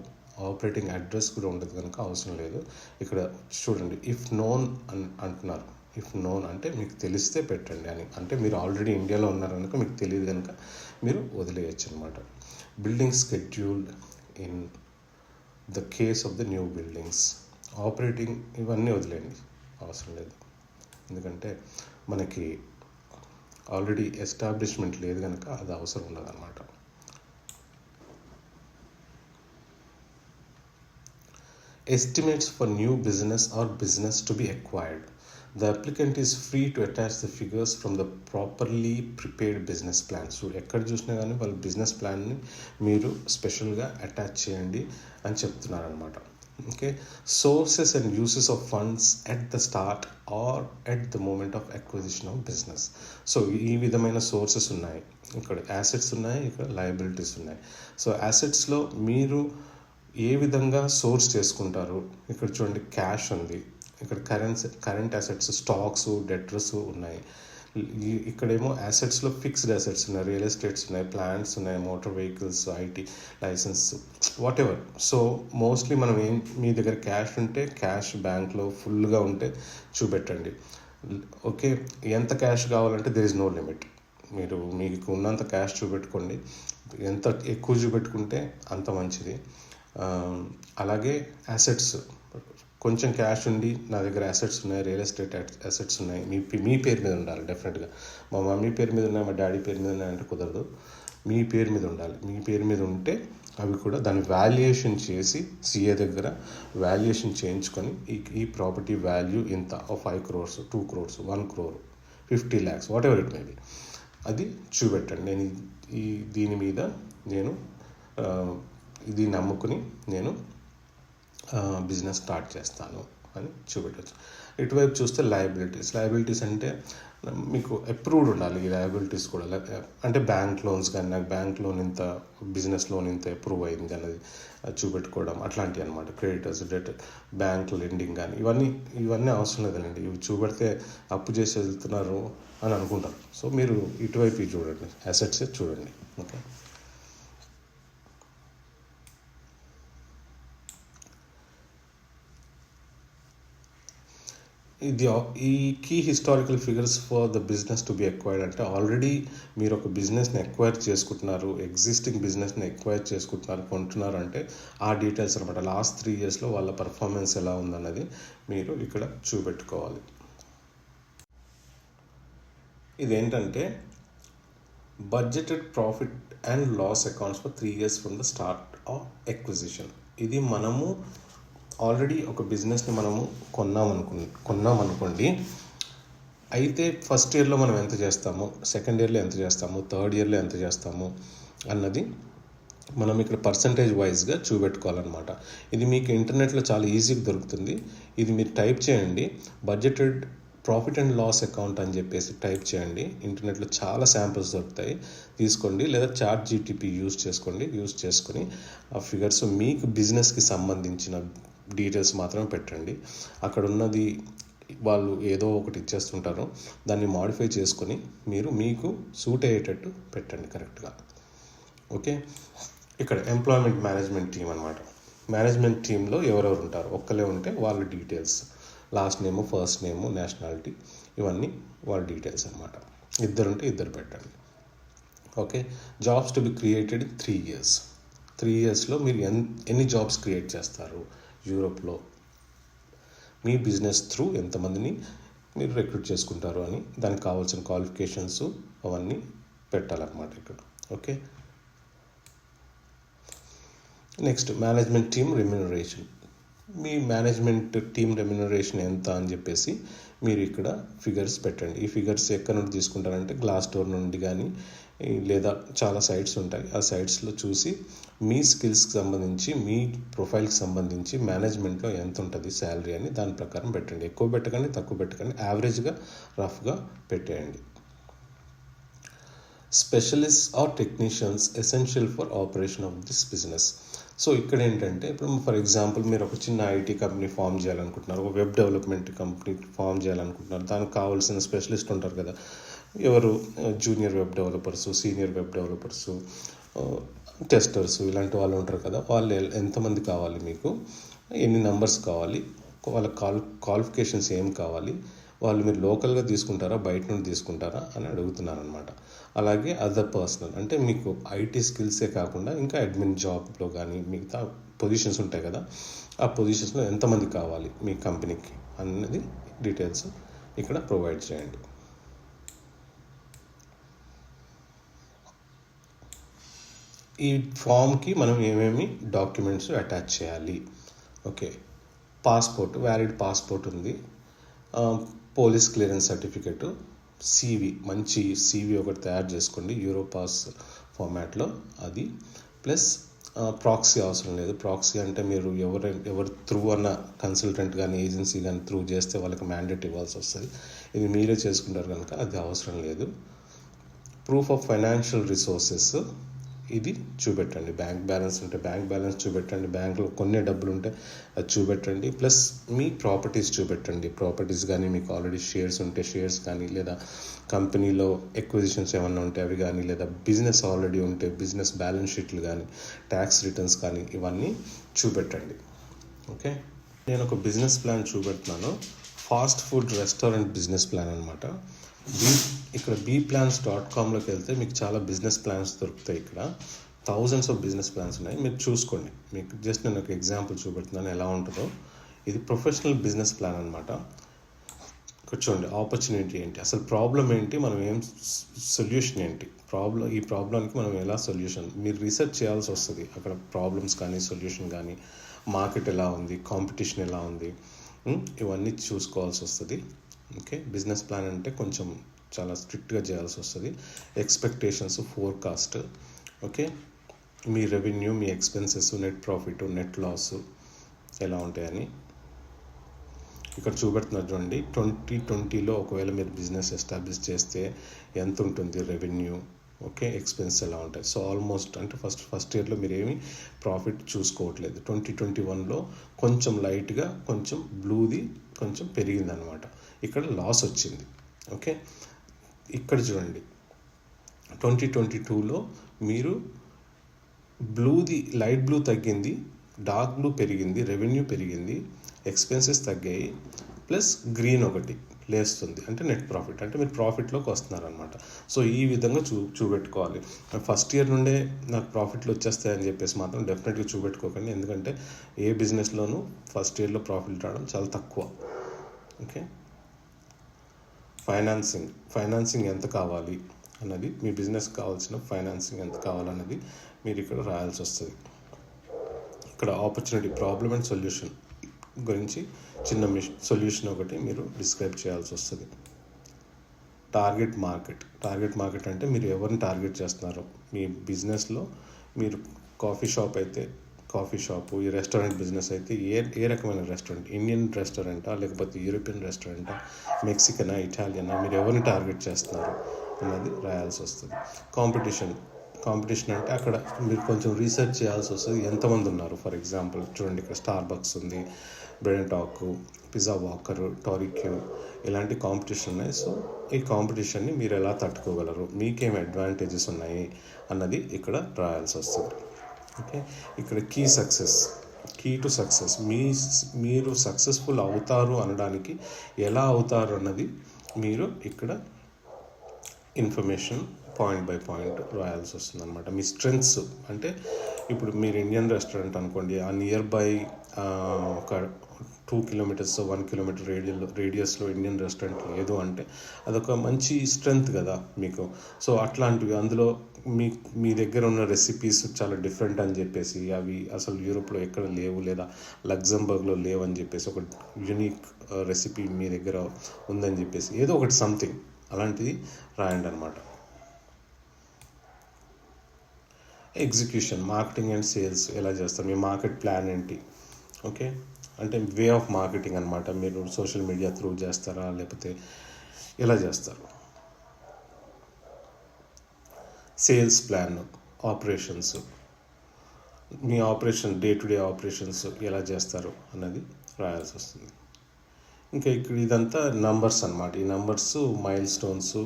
Speaker 2: ఆపరేటింగ్ అడ్రస్ కూడా ఉండదు కనుక అవసరం లేదు. ఇక్కడ చూడండి, ఇఫ్ నోన్ అంటున్నారు. ఇఫ్ నోన్ అంటే మీకు తెలిస్తే పెట్టండి అని, అంటే మీరు ఆల్రెడీ ఇండియాలో ఉన్నారు కనుక మీకు తెలియదు కనుక మీరు వదిలేయచ్చు అనమాట. Building schedule in the case of the new buildings, operating ఇవన్నీ వదిలేయండి, అవసరం లేదు. ఎందుకంటే మనకి ఆల్రెడీ ఎస్టాబ్లిష్మెంట్ లేదు కనుక అది అవసరం ఉండదు అనమాట. Estimates for new business or business to be acquired. The applicant is free to attach the figures from the properly prepared business plan. So ఎక్కడ చూసినా కానీ వాళ్ళ బిజినెస్ ప్లాన్ని మీరు స్పెషల్గా అటాచ్ చేయండి అని చెప్తున్నారు అనమాట. Okay, sources and uses of funds at the start or at the moment of acquisition of business. So ఈ విధమైన సోర్సెస్ ఉన్నాయి, ఇక్కడ యాసెట్స్ ఉన్నాయి, ఇక్కడ లయబిలిటీస్ ఉన్నాయి. సో యాసెట్స్లో మీరు ఏ విధంగా సోర్స్ చేసుకుంటారు, ఇక్కడ చూడండి క్యాష్ ఉంది, ఇక్కడ కరెంట్ అసెట్స్, స్టాక్స్, డెటర్స్ ఉన్నాయి. ఇక్కడేమో అసెట్స్లో ఫిక్స్డ్ అసెట్స్ ఉన్నాయి, రియల్ ఎస్టేట్స్ ఉన్నాయి, ప్లాంట్స్ ఉన్నాయి, motor vehicles, IT licence, whatever. So mostly మనం మీ దగ్గర క్యాష్ ఉంటే క్యాష్ బ్యాంక్లో ఫుల్గా ఉంటే చూపెట్టండి. ఓకే, ఎంత క్యాష్ కావాలంటే దేర్ ఇస్ నో లిమిట్. మీకు ఉన్నంత క్యాష్ చూపెట్టుకోండి. ఎంత ఎక్కువ చూపెట్టుకుంటే అంత మంచిది. అలాగే అసెట్స్, కొంచెం క్యాష్ ఉండి నా దగ్గర అసెట్స్ ఉన్నాయి, రియల్ ఎస్టేట్ అసెట్స్ ఉన్నాయి, మీ పేరు మీద ఉండాలి డెఫినెట్గా. మా మమ్మీ పేరు మీద ఉన్నాయి, మా డాడీ పేరు మీద ఉన్నాయి అంటే కుదరదు. మీ పేరు మీద ఉండాలి. మీ పేరు మీద ఉంటే అవి కూడా దాని వాల్యుయేషన్ చేసి సిఏ దగ్గర వాల్యుయేషన్ చేయించుకొని ఈ ప్రాపర్టీ వాల్యూ ఇంత 5 crores, 2 crores, 1 crore, 50 lakhs, what ever it may be, అది చూపెట్టండి. నేను దీని మీద నేను ఇది నమ్ముకుని నేను బిజినెస్ స్టార్ట్ చేస్తాను అని చూపెట్టవచ్చు. ఇటువైపు చూస్తే లయబిలిటీస్ అంటే మీకు అప్రూవ్డ్ ఉండాలి. ఈ లయబిలిటీస్ కూడా అంటే బ్యాంక్ లోన్స్ కానీ, నాకు బ్యాంక్ లోన్ ఇంత, బిజినెస్ లోన్ ఇంత అప్రూవ్ అయింది అనేది చూపెట్టుకోవడం, అట్లాంటివి అనమాట. క్రెడిటర్స్, డెట్, బ్యాంక్ లెండింగ్ కానీ ఇవన్నీ అవసరం లేదండి. ఇవి చూపెడితే అప్పు చేసి వెళ్తున్నారు అని అనుకుంటారు. సో మీరు ఇటువైపు చూడండి, అసెట్స్ చూడండి. ఓకే, ఈ key historical figures for the business to be acquired అంటే ఆల్రెడీ మీరు ఒక బిజినెస్ని ఎక్వైర్ చేసుకుంటున్నారు, ఎగ్జిస్టింగ్ బిజినెస్ని ఎక్వైర్ చేసుకుంటున్నారు, కొంటున్నారు అంటే ఆ డీటెయిల్స్ అనమాట. లాస్ట్ 3 yearsలో వాళ్ళ పర్ఫార్మెన్స్ ఎలా ఉందన్నది మీరు ఇక్కడ చూపెట్టుకోవాలి. ఇదేంటంటే budgeted profit and loss accounts for 3 years from the start of acquisition. ఇది మనము ఆల్రెడీ ఒక బిజినెస్ని మనము కొన్నామనుకోండి. అయితే ఫస్ట్ ఇయర్లో మనం ఎంత చేస్తాము, సెకండ్ ఇయర్లో ఎంత చేస్తాము, థర్డ్ ఇయర్లో ఎంత చేస్తాము అన్నది మనం ఇక్కడ పర్సంటేజ్ వైజ్గా చూపెట్టుకోవాలన్నమాట. ఇది మీకు ఇంటర్నెట్లో చాలా ఈజీగా దొరుకుతుంది. ఇది మీరు టైప్ చేయండి, budgeted profit and loss account అని చెప్పేసి టైప్ చేయండి. ఇంటర్నెట్లో చాలా శాంపిల్స్ దొరుకుతాయి, తీసుకోండి. లేదా చాట్ జీటీపీ యూజ్ చేసుకొని ఆ ఫిగర్స్ మీకు బిజినెస్కి సంబంధించిన డీటెయిల్స్ మాత్రమే పెట్టండి. అక్కడ ఉన్నది వాళ్ళు ఏదో ఒకటి ఇచ్చేస్తుంటారు, దాన్ని మాడిఫై చేసుకొని మీకు సూట్ అయ్యేటట్టు పెట్టండి కరెక్ట్గా. ఓకే, ఇక్కడ ఎంప్లాయ్మెంట్ మేనేజ్మెంట్ టీమ్ అనమాట. మేనేజ్మెంట్ టీంలో ఎవరెవరు ఉంటారు, ఒక్కలే ఉంటే వాళ్ళ డీటెయిల్స్, లాస్ట్ నేము, ఫస్ట్ నేము, నేషనాలిటీ, ఇవన్నీ వాళ్ళ డీటెయిల్స్ అనమాట. ఇద్దరుంటే ఇద్దరు పెట్టండి. Okay, jobs to be created in 3 years. 3 yearsలో మీరు ఎన్ని జాబ్స్ క్రియేట్ చేస్తారు యూరోప్లో, మీ బిజినెస్ త్రూ ఎంతమందిని మీరు రిక్రూట్ చేసుకుంటారు అని, దానికి కావాల్సిన క్వాలిఫికేషన్స్ అవన్నీ పెట్టాలన్నమాట ఇక్కడ. Okay, next management team remuneration. మీ మేనేజ్మెంట్ టీమ్ రెమ్యూనరేషన్ ఎంత అని చెప్పేసి మీరు ఇక్కడ ఫిగర్స్ పెట్టండి. ఈ ఫిగర్స్ ఎక్కడి నుండి తీసుకుంటారంటే గ్లాస్ డోర్ నుండి కానీ, లేదా చాలా సైట్స్ ఉంటాయి, ఆ సైట్స్లో చూసి మీ స్కిల్స్కి సంబంధించి, మీ ప్రొఫైల్కి సంబంధించి మేనేజ్మెంట్లో ఎంత ఉంటుంది శాలరీ అని దాని ప్రకారం పెట్టండి. ఎక్కువ పెట్టకండి, తక్కువ పెట్టకండి, యావరేజ్గా రఫ్గా పెట్టేయండి. Specialist or technicians essential for operation of this business. So ఇక్కడ ఏంటంటే, ఇప్పుడు ఫర్ ఎగ్జాంపుల్ మీరు ఒక చిన్న ఐటీ కంపెనీ ఫామ్ చేయాలనుకుంటున్నారు, ఒక వెబ్ డెవలప్మెంట్ కంపెనీ ఫామ్ చేయాలనుకుంటున్నారు, దానికి కావాల్సిన స్పెషలిస్ట్ ఉంటారు కదా, ఎవరు junior web developers, senior web developers, testers, ఇలాంటి వాళ్ళు ఉంటారు కదా. వాళ్ళు ఎంతమంది కావాలి, మీకు ఎన్ని నెంబర్స్ కావాలి, వాళ్ళ క్వాలిఫికేషన్స్ ఏం కావాలి, వాళ్ళు మీరు లోకల్గా తీసుకుంటారా బయట నుండి తీసుకుంటారా అని అడుగుతున్నారనమాట. అలాగే అదర్ పర్సనల్ అంటే మీకు ఐటీ స్కిల్సే కాకుండా ఇంకా అడ్మిన్ జాబ్లో కానీ మిగతా పొజిషన్స్ ఉంటాయి కదా, ఆ పొజిషన్స్లో ఎంతమంది కావాలి మీ కంపెనీకి అన్నది డీటెయిల్స్ ఇక్కడ ప్రొవైడ్ చేయండి. ఈ ఫామ్కి మనం ఏమేమి డాక్యుమెంట్స్ అటాచ్ చేయాలి. ఓకే, పాస్పోర్ట్, వ్యాలిడ్ పాస్పోర్ట్ ఉంది, పోలీస్ క్లియరెన్స్ సర్టిఫికెట్, CV, మంచి CV ఒకటి తయారు చేసుకోండి యూరోపాస్ ఫార్మాట్లో, అది ప్లస్ ప్రాక్సీ అవసరం లేదు. ప్రాక్సీ అంటే మీరు ఎవరు త్రూ అన్న కన్సల్టెంట్ కానీ ఏజెన్సీ కానీ త్రూ చేస్తే వాళ్ళకి మ్యాండేట్ ఇవ్వాల్సి వస్తుంది. ఇది మీరే చేసుకుంటారు కనుక అది అవసరం లేదు. ప్రూఫ్ ఆఫ్ ఫైనాన్షియల్ రిసోర్సెస్, ఇది చూపెట్టండి. బ్యాంక్ బ్యాలెన్స్ ఉంటే బ్యాంక్ బ్యాలెన్స్ చూపెట్టండి, బ్యాంకులో కొన్ని డబ్బులు ఉంటే అది చూపెట్టండి. ప్లస్ మీ ప్రాపర్టీస్ చూపెట్టండి. ప్రాపర్టీస్ కానీ మీకు ఆల్రెడీ షేర్స్ ఉంటే షేర్స్ కానీ, లేదా కంపెనీలో ఎక్విజిషన్స్ ఏమన్నా ఉంటే అవి కానీ, లేదా బిజినెస్ ఆల్రెడీ ఉంటే బిజినెస్ బ్యాలెన్స్ షీట్లు కానీ, ట్యాక్స్ రిటర్న్స్ కానీ ఇవన్నీ చూపెట్టండి. ఓకే, నేను ఒక బిజినెస్ ప్లాన్ చూపెడుతున్నాను. Fast food restaurant business plan అనమాట. ఇక్కడ bplans.comలోకి వెళ్తే మీకు చాలా బిజినెస్ ప్లాన్స్ దొరుకుతాయి. ఇక్కడ థౌజండ్స్ ఆఫ్ బిజినెస్ ప్లాన్స్ ఉన్నాయి, మీరు చూసుకోండి. మీకు జస్ట్ నేను ఒక ఎగ్జాంపుల్ చూపెడుతున్నాను ఎలా ఉంటుందో. ఇది ప్రొఫెషనల్ బిజినెస్ ప్లాన్ అనమాట. కూర్చోండి, ఆపర్చునిటీ ఏంటి, అసలు ప్రాబ్లం ఏంటి, మనం ఏం సొల్యూషన్ ఏంటి, ఈ ప్రాబ్లంకి మనం ఎలా సొల్యూషన్, మీరు రీసెర్చ్ చేయాల్సి వస్తుంది. అక్కడ ప్రాబ్లమ్స్ కానీ సొల్యూషన్ కానీ, మార్కెట్ ఎలా ఉంది, కాంపిటీషన్ ఎలా ఉంది, ఇవన్నీ చూసుకోవాల్సి వస్తుంది. ఓకే, బిజినెస్ ప్లాన్ అంటే కొంచెం చాలా స్ట్రిక్ట్గా చేయాల్సి వస్తుంది. ఎక్స్పెక్టేషన్స్, ఫోర్కాస్ట్, ఓకే, మీ రెవెన్యూ, మీ expenses, net profit, net loss ఎలా ఉంటాయని ఇక్కడ చూపెడుతున్నారు చూడండి. 2020లో ఒకవేళ మీరు బిజినెస్ ఎస్టాబ్లిష్ చేస్తే ఎంత ఉంటుంది రెవెన్యూ, ఓకే, ఎక్స్పెన్స్ ఎలా ఉంటాయి. సో ఆల్మోస్ట్ అంటే ఫస్ట్ ఇయర్లో మీరు ఏమి ప్రాఫిట్ చూసుకోవట్లేదు. 2021లో కొంచెం లైట్గా కొంచెం బ్లూది కొంచెం పెరిగిందనమాట. ఇక్కడ లాస్ వచ్చింది. ఓకే, ఇక్కడ చూడండి 2022లో మీరు బ్లూది లైట్ బ్లూ తగ్గింది, డార్క్ బ్లూ పెరిగింది, రెవెన్యూ పెరిగింది, ఎక్స్పెన్సెస్ తగ్గాయి, ప్లస్ గ్రీన్ ఒకటి లేస్తుంది, అంటే నెట్ ప్రాఫిట్, అంటే మీరు ప్రాఫిట్లోకి వస్తున్నారనమాట. సో ఈ విధంగా చూపెట్టుకోవాలి. ఫస్ట్ ఇయర్ నుండే నాకు ప్రాఫిట్లు వచ్చేస్తాయని చెప్పేసి మాత్రం డెఫినెట్గా చూపెట్టుకోకండి. ఎందుకంటే ఏ బిజినెస్లోనూ ఫస్ట్ ఇయర్లో ప్రాఫిట్ రావడం చాలా తక్కువ. ఓకే, ఫైనాన్సింగ్ ఎంత కావాలి అన్నది, మీ బిజినెస్ కావాల్సిన ఫైనాన్సింగ్ ఎంత కావాలన్నది మీరు ఇక్కడ రాయాల్సి వస్తుంది. ఇక్కడ ఆపర్చునిటీ, ప్రాబ్లమ్ అండ్ సొల్యూషన్ గురించి చిన్న సొల్యూషన్ ఒకటి మీరు డిస్క్రైబ్ చేయాల్సి వస్తుంది. టార్గెట్ మార్కెట్ అంటే మీరు ఎవరిని టార్గెట్ చేస్తున్నారో, మీ బిజినెస్లో మీరు కాఫీ షాపు, ఈ రెస్టారెంట్ బిజినెస్ అయితే ఏ రకమైన రెస్టారెంట్, ఇండియన్ రెస్టారెంటా లేకపోతే యూరోపియన్ రెస్టారెంటా, మెక్సికనా, ఇటాలియనా, మీరు ఎవరిని టార్గెట్ చేస్తున్నారు అన్నది రాయాల్సి వస్తుంది. కాంపిటీషన్ అంటే అక్కడ మీరు కొంచెం రీసెర్చ్ చేయాల్సి వస్తుంది. ఎంతమంది ఉన్నారు, ఫర్ ఎగ్జాంపుల్ చూడండి, ఇక్కడ స్టార్బక్స్ ఉంది, బ్రెడ్ టాక్, పిజ్జా వాకర్, టారిక్యూ, ఇలాంటి కాంపిటీషన్ ఉన్నాయి. సో ఈ కాంపిటీషన్ని మీరు ఎలా తట్టుకోగలరు, మీకేం అడ్వాంటేజెస్ ఉన్నాయి అన్నది ఇక్కడ రాయాల్సి వస్తుంది. ఓకే, ఇక్కడ కీ టు సక్సెస్, మీరు సక్సెస్ఫుల్ అవుతారు అనడానికి ఎలా అవుతారు అన్నది మీరు ఇక్కడ ఇన్ఫర్మేషన్ పాయింట్ బై పాయింట్ రాయాల్సి వస్తుంది అనమాట. మీ స్ట్రెంగ్త్స్ అంటే ఇప్పుడు మీరు ఇండియన్ రెస్టారెంట్ అనుకోండి, ఆ నియర్ బై ఒక 2 kilometers 1 kilometer రేడియస్లో ఇండియన్ రెస్టారెంట్ లేదు అంటే అదొక మంచి స్ట్రెంగ్త్ కదా మీకు. సో అట్లాంటివి, అందులో మీ దగ్గర ఉన్న రెసిపీస్ చాలా డిఫరెంట్ అని చెప్పేసి, అవి అసలు యూరోప్లో ఎక్కడ లేవు, లేదా లగ్జంబర్గ్లో లేవు అని చెప్పేసి, ఒక యూనిక్ రెసిపీ మీ దగ్గర ఉందని చెప్పేసి, ఏదో ఒకటి సంథింగ్ అలాంటిది రాయండి అనమాట. ఎగ్జిక్యూషన్, మార్కెటింగ్ అండ్ సేల్స్ ఎలా చేస్తారు, మీ మార్కెట్ ప్లాన్ ఏంటి, ఓకే, అంటే వే ఆఫ్ మార్కెటింగ్ అనమాట. మీరు సోషల్ మీడియా త్రూ చేస్తారా లేకపోతే ఎలా చేస్తారు. Sales plan, operations, me day to day operations ఎలా చేస్తారు అన్నది రాయాల్సి వస్తుంది. ఇంకా ఇక్కడ ఇదంతా నంబర్స్ అనమాట. ఈ numbers milestones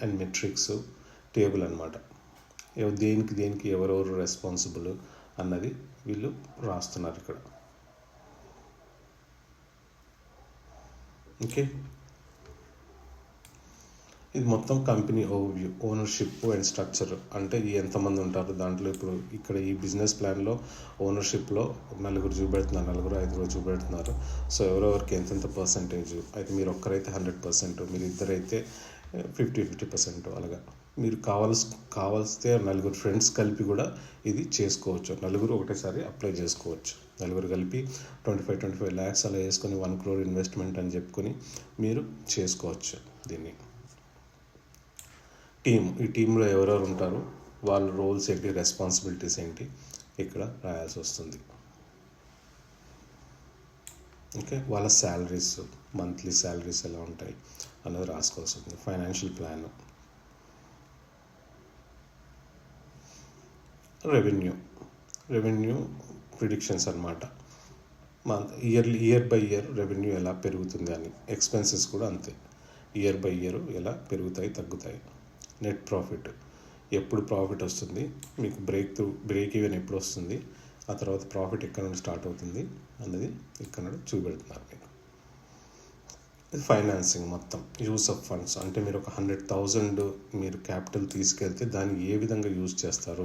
Speaker 2: and metrics table అనమాట. దేనికి ఎవరెవరు రెస్పాన్సిబుల్ అన్నది వీళ్ళు రాస్తున్నారు ఇక్కడ. ఓకే, ఇది మొత్తం company overview, ownership and structure, అంటే ఎంతమంది ఉంటారు దాంట్లో. ఇప్పుడు ఇక్కడ ఈ బిజినెస్ ప్లాన్లో ఓనర్షిప్లో 4 చూపెడుతున్నారు, 5 చూపెడుతున్నారు. సో ఎవరెవరికి ఎంతెంత పర్సంటేజ్, అయితే మీరు ఒక్కరైతే 100%, మీరు ఇద్దరైతే 50% అలాగా. మీరు కావాల్స్తే 4 ఫ్రెండ్స్ కలిపి కూడా ఇది చేసుకోవచ్చు. 4 ఒకటేసారి అప్లై చేసుకోవచ్చు. 4 కలిపి 25 lakhs అలా వేసుకొని 1 crore ఇన్వెస్ట్మెంట్ అని చెప్పుకొని మీరు చేసుకోవచ్చు దీన్ని. ఈ టీంలో ఎవరెవరు ఉంటారు, వాళ్ళ రోల్స్ ఏంటి, రెస్పాన్సిబిలిటీస్ ఏంటి ఇక్కడ రాయాల్సి వస్తుంది. ఓకే, వాళ్ళ శాలరీస్, మంత్లీ శాలరీస్ ఎలా ఉంటాయి అన్నది రాసుకోవాల్సి ఉంటుంది. ఫైనాన్షియల్ ప్లాన్, రెవెన్యూ ప్రిడిక్షన్స్ అనమాట. ఇయర్ బై ఇయర్ రెవెన్యూ ఎలా పెరుగుతుంది అని, ఎక్స్పెన్సెస్ కూడా అంతే, ఇయర్ బై ఇయర్ ఎలా పెరుగుతాయి తగ్గుతాయి. నెట్ ప్రాఫిట్, ఎప్పుడు ప్రాఫిట్ వస్తుంది, మీకు బ్రేక్ ఈవెన్ ఎప్పుడు వస్తుంది, ఆ తర్వాత ప్రాఫిట్ ఎక్కడ నుండి స్టార్ట్ అవుతుంది అన్నది ఇక్కడ నుండి చూపెడుతున్నారు మీకు. ఇది ఫైనాన్సింగ్ మొత్తం, యూస్ ఆఫ్ ఫండ్స్ అంటే మీరు ఒక 100,000 మీరు క్యాపిటల్ తీసుకెళ్తే దాన్ని ఏ విధంగా యూజ్ చేస్తారు,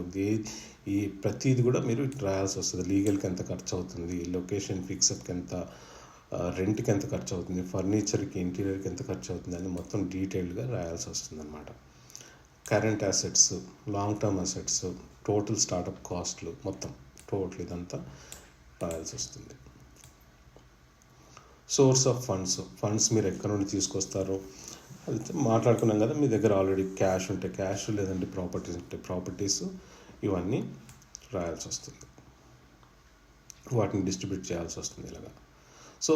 Speaker 2: ఈ ప్రతిది కూడా మీరు రాయాల్సి వస్తుంది. లీగల్కి ఎంత ఖర్చు అవుతుంది, లొకేషన్ ఫిక్సప్కి ఎంత, రెంట్కి ఎంత ఖర్చు అవుతుంది, ఫర్నిచర్కి ఇంటీరియర్కి ఎంత ఖర్చు అవుతుంది అని మొత్తం డీటెయిల్డ్గా రాయాల్సి వస్తుంది అనమాట. Current assets, long term assets, total startup కాస్ట్లు మొత్తం టోటల్ ఇదంతా రాయాల్సి వస్తుంది. సోర్స్ ఆఫ్ ఫండ్స్ మీరు ఎక్కడ నుండి తీసుకొస్తారో అది మాట్లాడుకున్నాం కదా. మీ దగ్గర ఆల్రెడీ క్యాష్ ఉంటే క్యాష్, లేదంటే ప్రాపర్టీస్ ఉంటే ప్రాపర్టీస్, ఇవన్నీ రాయాల్సి వస్తుంది, వాటిని డిస్ట్రిబ్యూట్ చేయాల్సి వస్తుంది ఇలాగా. సో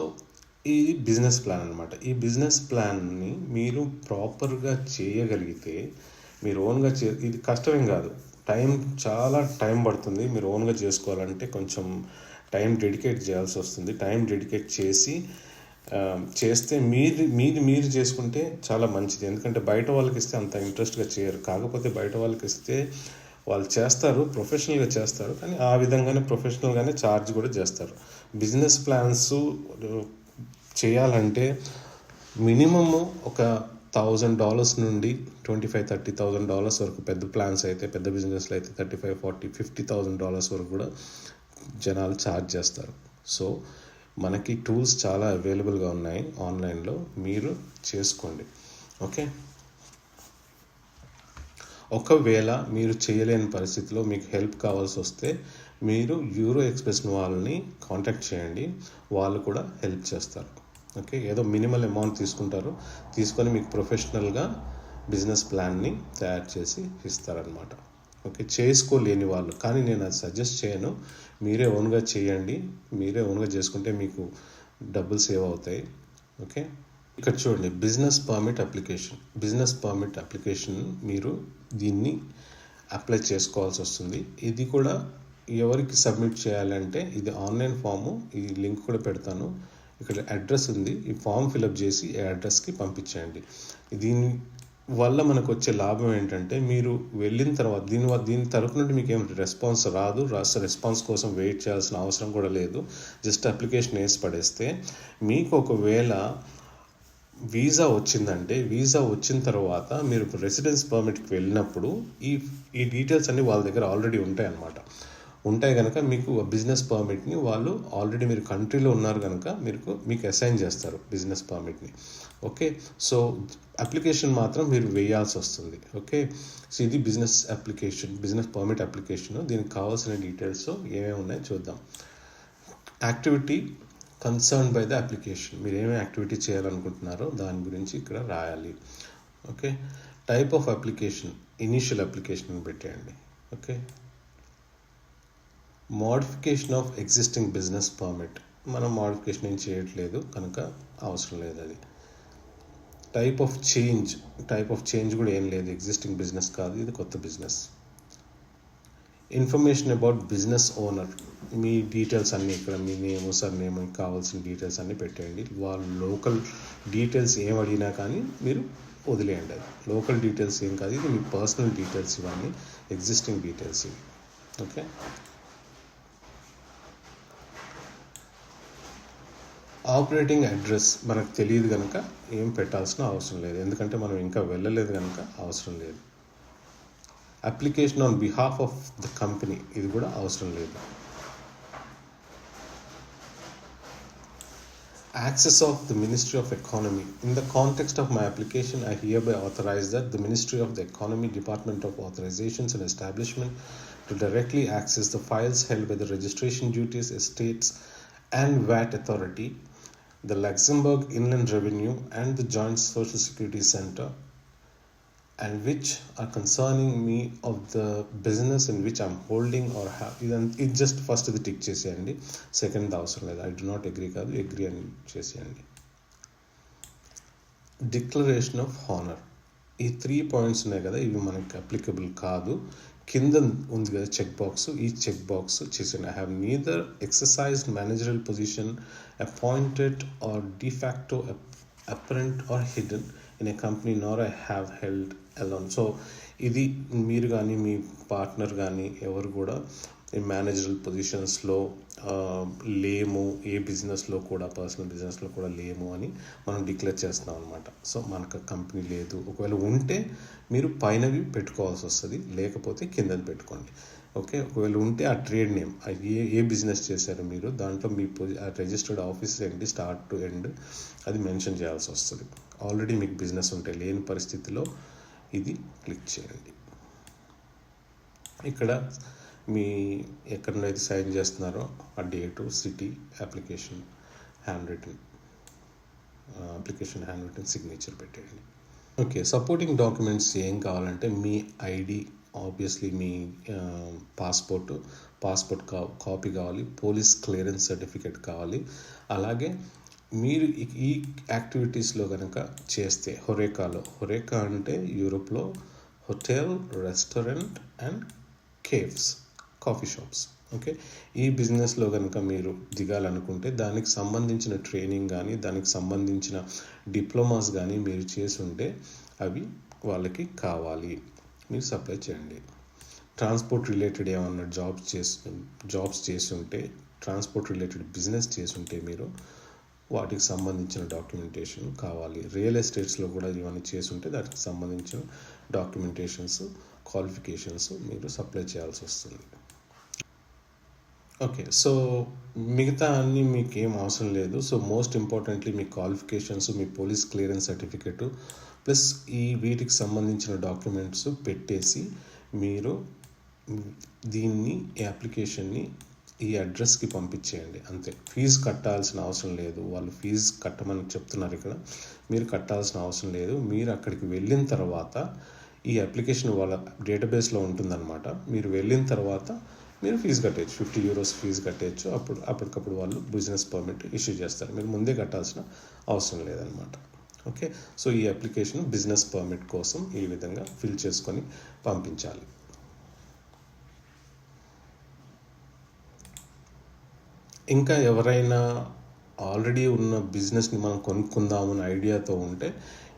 Speaker 2: ఇది బిజినెస్ ప్లాన్ అనమాట. ఈ బిజినెస్ ప్లాన్ని మీరు ప్రాపర్గా చేయగలిగితే మీరు ఓన్గా ఇది కష్టమేం కాదు, చాలా టైం పడుతుంది. మీరు ఓన్గా చేసుకోవాలంటే కొంచెం టైం డెడికేట్ చేయాల్సి వస్తుంది. టైం డెడికేట్ చేస్తే మీరు చేసుకుంటే చాలా మంచిది. ఎందుకంటే బయట వాళ్ళకి ఇస్తే అంత ఇంట్రెస్ట్గా చేయరు. కాకపోతే బయట వాళ్ళకి ఇస్తే వాళ్ళు చేస్తారు, ప్రొఫెషనల్గా చేస్తారు, కానీ ఆ విధంగానే ప్రొఫెషనల్గానే ఛార్జ్ కూడా చేస్తారు. బిజినెస్ ప్లాన్స్ చేయాలంటే మినిమము ఒక $1,000 నుండి $25,000-30,000 వరకు, పెద్ద ప్లాన్స్ అయితే, పెద్ద బిజినెస్లో అయితే $35,000, $40,000, $50,000 వరకు కూడా జనాలు ఛార్జ్ చేస్తారు. సో మనకి టూల్స్ చాలా అవైలబుల్గా ఉన్నాయి ఆన్లైన్లో, మీరు చేసుకోండి. ఓకే, ఒకవేళ మీరు చేయలేని పరిస్థితిలో మీకు హెల్ప్ కావాల్సి వస్తే మీరు యూరో ఎక్స్ప్రెస్ వాళ్ళని కాంటాక్ట్ చేయండి, వాళ్ళు కూడా హెల్ప్ చేస్తారు. ఓకే, ఏదో మినిమల్ అమౌంట్ తీసుకొని మీకు ప్రొఫెషనల్గా బిజినెస్ ప్లాన్ని తయారు చేసి ఇస్తారనమాట. ఓకే, చేసుకోలేని వాళ్ళు, కానీ నేను అది సజెస్ట్ చేయను, మీరే ఓన్గా చేయండి. మీరే ఓన్గా చేసుకుంటే మీకు డబ్బులు సేవ్ అవుతాయి. ఓకే, ఇక్కడ చూడండి, బిజినెస్ పర్మిట్ అప్లికేషన్ మీరు దీన్ని అప్లై చేసుకోవాల్సి వస్తుంది. ఇది కూడా ఎవరికి సబ్మిట్ చేయాలంటే, ఇది ఆన్లైన్ ఫాము, ఈ లింక్ కూడా పెడతాను, ఇక్కడ అడ్రస్ ఉంది, ఈ ఫామ్ ఫిలప్ చేసి ఈ అడ్రస్కి పంపించేయండి. దీని వల్ల మనకు వచ్చే లాభం ఏంటంటే, మీరు వెళ్ళిన తర్వాత దీని తరపు నుండి మీకు ఏం రెస్పాన్స్ రాదు. రెస్పాన్స్ కోసం వెయిట్ చేయాల్సిన అవసరం కూడా లేదు. జస్ట్ అప్లికేషన్ వేసి పడేస్తే మీకు ఒకవేళ వీసా వచ్చిందంటే, వీసా వచ్చిన తర్వాత మీరు రెసిడెన్స్ పర్మిట్కి వెళ్ళినప్పుడు ఈ డీటెయిల్స్ అన్నీ వాళ్ళ దగ్గర ఆల్రెడీ ఉంటాయి కనుక మీకు బిజినెస్ పర్మిట్ని వాళ్ళు ఆల్రెడీ, మీరు కంట్రీలో ఉన్నారు కనుక మీకు అసైన్ చేస్తారు బిజినెస్ పర్మిట్ని. ఓకే, సో అప్లికేషన్ మాత్రం మీరు వేయాల్సి వస్తుంది. ఓకే, సో ఇది బిజినెస్ పర్మిట్ అప్లికేషన్. దీనికి కావాల్సిన డీటెయిల్స్ ఏమేమి ఉన్నాయో చూద్దాం. Activity concern by the application, మీరు ఏమేమి యాక్టివిటీ చేయాలనుకుంటున్నారో దాని గురించి ఇక్కడ రాయాలి. Okay, type of application, initial application అని పెట్టేయండి. Okay, modification of existing business permit, మనం మోడిఫికేషన్ ఏం చేయట్లేదు కనుక అవసరం లేదు అది. టైప్ ఆఫ్ చేంజ్ కూడా ఏం లేదు, ఎగ్జిస్టింగ్ బిజినెస్ కాదు, ఇది కొత్త business. Information about business owner, me details అన్నీ ఇక్కడ, మీ నేమ్, సర్నేమ్, కావాల్సిన డీటెయిల్స్ అన్నీ పెట్టేయండి. వాళ్ళు లోకల్ డీటెయిల్స్ ఏం అడిగినా కానీ మీరు వదిలేయండి, అది లోకల్ డీటెయిల్స్ ఏం కాదు, ఇది మీ పర్సనల్ డీటెయిల్స్, ఇవన్నీ ఎగ్జిస్టింగ్ డీటెయిల్స్ ఇవి. ఓకే, ఆపరేటింగ్ అడ్రస్ మనకు తెలియదు కనుక ఏం పెట్టాల్సిన అవసరం లేదు, ఎందుకంటే మనం ఇంకా వెళ్ళలేదు కనుక అవసరం లేదు. Application on behalf of the company, ఇది కూడా అవసరం లేదు. Access of the Ministry of Economy. In the context of my application, I hereby authorize that the Ministry of the Economy, Department of Authorizations and Establishment to directly access the files held by the Registration Duties, Estates and VAT Authority, the Luxembourg Inland Revenue and the Joint Social Security Center, and which are concerning me of the business in which I'm holding or have. It just first ఇది tick చేసేయండి, second అవసరం లేదు. I do not agree కాదు, agree అని చేసేయండి. Declaration of honour, ఈ 3 points ఉన్నాయి కదా, ఇవి మనకి అప్లికబుల్ కాదు. కింద ఉంది కదా చెక్ బాక్స్, ఈ చెక్ బాక్స్ చేసాను. I have neither exercised managerial position appointed or de facto apparent or hidden in a company nor I have held alone. So ఇది మీరు కానీ మీ పార్ట్నర్ కానీ ఎవరు కూడా ఈ మేనేజరల్ పొజిషన్స్లో లేము, ఏ బిజినెస్లో కూడా, పర్సనల్ బిజినెస్లో కూడా లేము అని మనం డిక్లేర్ చేస్తున్నాం అనమాట. సో మనకు కంపెనీ లేదు. ఒకవేళ ఉంటే మీరు పైనవి పెట్టుకోవాల్సి వస్తుంది, లేకపోతే కిందది పెట్టుకోండి. ఓకే, ఒకవేళ ఉంటే ఆ ట్రేడ్ నేమ్, ఏ బిజినెస్ చేశారు మీరు, దాంట్లో మీ రిజిస్టర్డ్ ఆఫీస్ ఏంటి, స్టార్ట్ టు ఎండ్, అది మెన్షన్ చేయాల్సి వస్తుంది. ఆల్రెడీ మీకు బిజినెస్ ఉంటే, లేని పరిస్థితిలో ఇది క్లిక్ చేయండి. ఇక్కడ మీ ఎక్కడైతే సైన్ చేస్తున్నారో ఆ date, city, application hand written signature పెట్టేయండి. ఓకే, సపోర్టింగ్ డాక్యుమెంట్స్ ఏం కావాలంటే మీ ఐడి, ఆబ్వియస్లీ మీ పాస్పోర్ట్ కాపీ కావాలి, పోలీస్ క్లియరెన్స్ సర్టిఫికేట్ కావాలి. అలాగే మీరు ఈ యాక్టివిటీస్లో కనుక చేస్తే హొరేకా అంటే యూరోప్లో hotel, restaurant and caves, coffee shops. Okay, ఈ బిజినెస్లో కనుక మీరు దిగాలనుకుంటే దానికి సంబంధించిన ట్రైనింగ్ కానీ, దానికి సంబంధించిన డిప్లొమాస్ కానీ మీరు చేసి ఉంటే అవి వాళ్ళకి కావాలి, మీరు సప్లై చేయండి. ట్రాన్స్పోర్ట్ రిలేటెడ్ ఏమన్నా జాబ్స్ చేసి ఉంటే, ట్రాన్స్పోర్ట్ రిలేటెడ్ బిజినెస్ చేసి ఉంటే మీరు వాటికి సంబంధించిన డాక్యుమెంటేషన్ కావాలి. రియల్ ఎస్టేట్స్లో కూడా ఇవన్నీ చేసి ఉంటే దానికి సంబంధించిన డాక్యుమెంటేషన్స్, క్వాలిఫికేషన్స్ మీరు సప్లై చేయాల్సి వస్తుంది. ఓకే, సో మిగతా అన్నీ మీకు ఏం అవసరం లేదు. సో మోస్ట్ ఇంపార్టెంట్లీ మీ క్వాలిఫికేషన్స్, మీ పోలీస్ క్లియరెన్స్ సర్టిఫికేటు ప్లస్ వీటికి సంబంధించిన డాక్యుమెంట్స్ పెట్టేసి మీరు దీన్ని, ఈ అప్లికేషన్ని ఈ అడ్రస్కి పంపించేయండి, అంతే. ఫీజు కట్టాల్సిన అవసరం లేదు. వాళ్ళు ఫీజు కట్టమని చెప్తున్నారు ఇక్కడ, మీరు కట్టాల్సిన అవసరం లేదు. మీరు అక్కడికి వెళ్ళిన తర్వాత ఈ అప్లికేషన్ వాళ్ళ డేటాబేస్లో ఉంటుందన్నమాట. మీరు వెళ్ళిన తర్వాత మీరు ఫీజు కట్టేయచ్చు, €50 ఫీజు కట్టేయచ్చు. అప్పటికప్పుడు వాళ్ళు బిజినెస్ పర్మిట్ ఇష్యూ చేస్తారు. మీరు ముందే కట్టాల్సిన అవసరం లేదనమాట. ఓకే, సో ఈ అప్లికేషన్ బిజినెస్ పర్మిట్ కోసం ఈ విధంగా ఫిల్ చేసుకొని పంపించాలి. ఇంకా ఎవరైనా ఆల్రెడీ ఉన్న బిజినెస్ని మనం కొనుక్కుందామని ఐడియాతో ఉంటే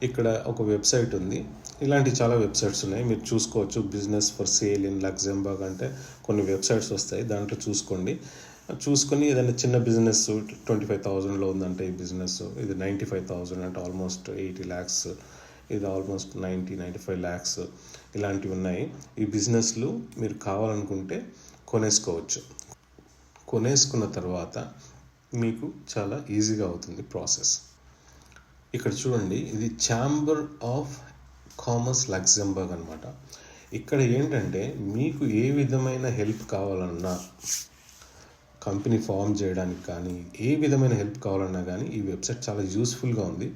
Speaker 2: ఇక్కడ ఒక వెబ్సైట్ ఉంది. ఇలాంటి చాలా వెబ్సైట్స్ ఉన్నాయి, మీరు చూసుకోవచ్చు. Business for sale in Luxembourg అంటే కొన్ని వెబ్సైట్స్ వస్తాయి, దాంట్లో చూసుకొని ఏదైనా చిన్న బిజినెస్ 25,000లో ఉందంటే ఈ బిజినెస్, ఇది 95,000 అంటే ఆల్మోస్ట్ 80 lakhs, ఇది ఆల్మోస్ట్ 95 lakhs, ఇలాంటివి ఉన్నాయి. ఈ బిజినెస్లు మీరు కావాలనుకుంటే కొనేసుకున్న తర్వాత మీకు చాలా ఈజీగా అవుతుంది ప్రాసెస్. ఇక్కడ చూడండి, ఇది ఛాంబర్ ఆఫ్ కామర్స్ లక్సెంబర్గ్ అనమాట. ఇక్కడ ఏంటంటే మీకు ఏ విధమైన హెల్ప్ కావాలన్నా, కంపెనీ ఫామ్ చేయడానికి కానీ, ఏ విధమైన హెల్ప్ కావాలన్నా కానీ ఈ వెబ్సైట్ చాలా యూస్ఫుల్గా ఉంది.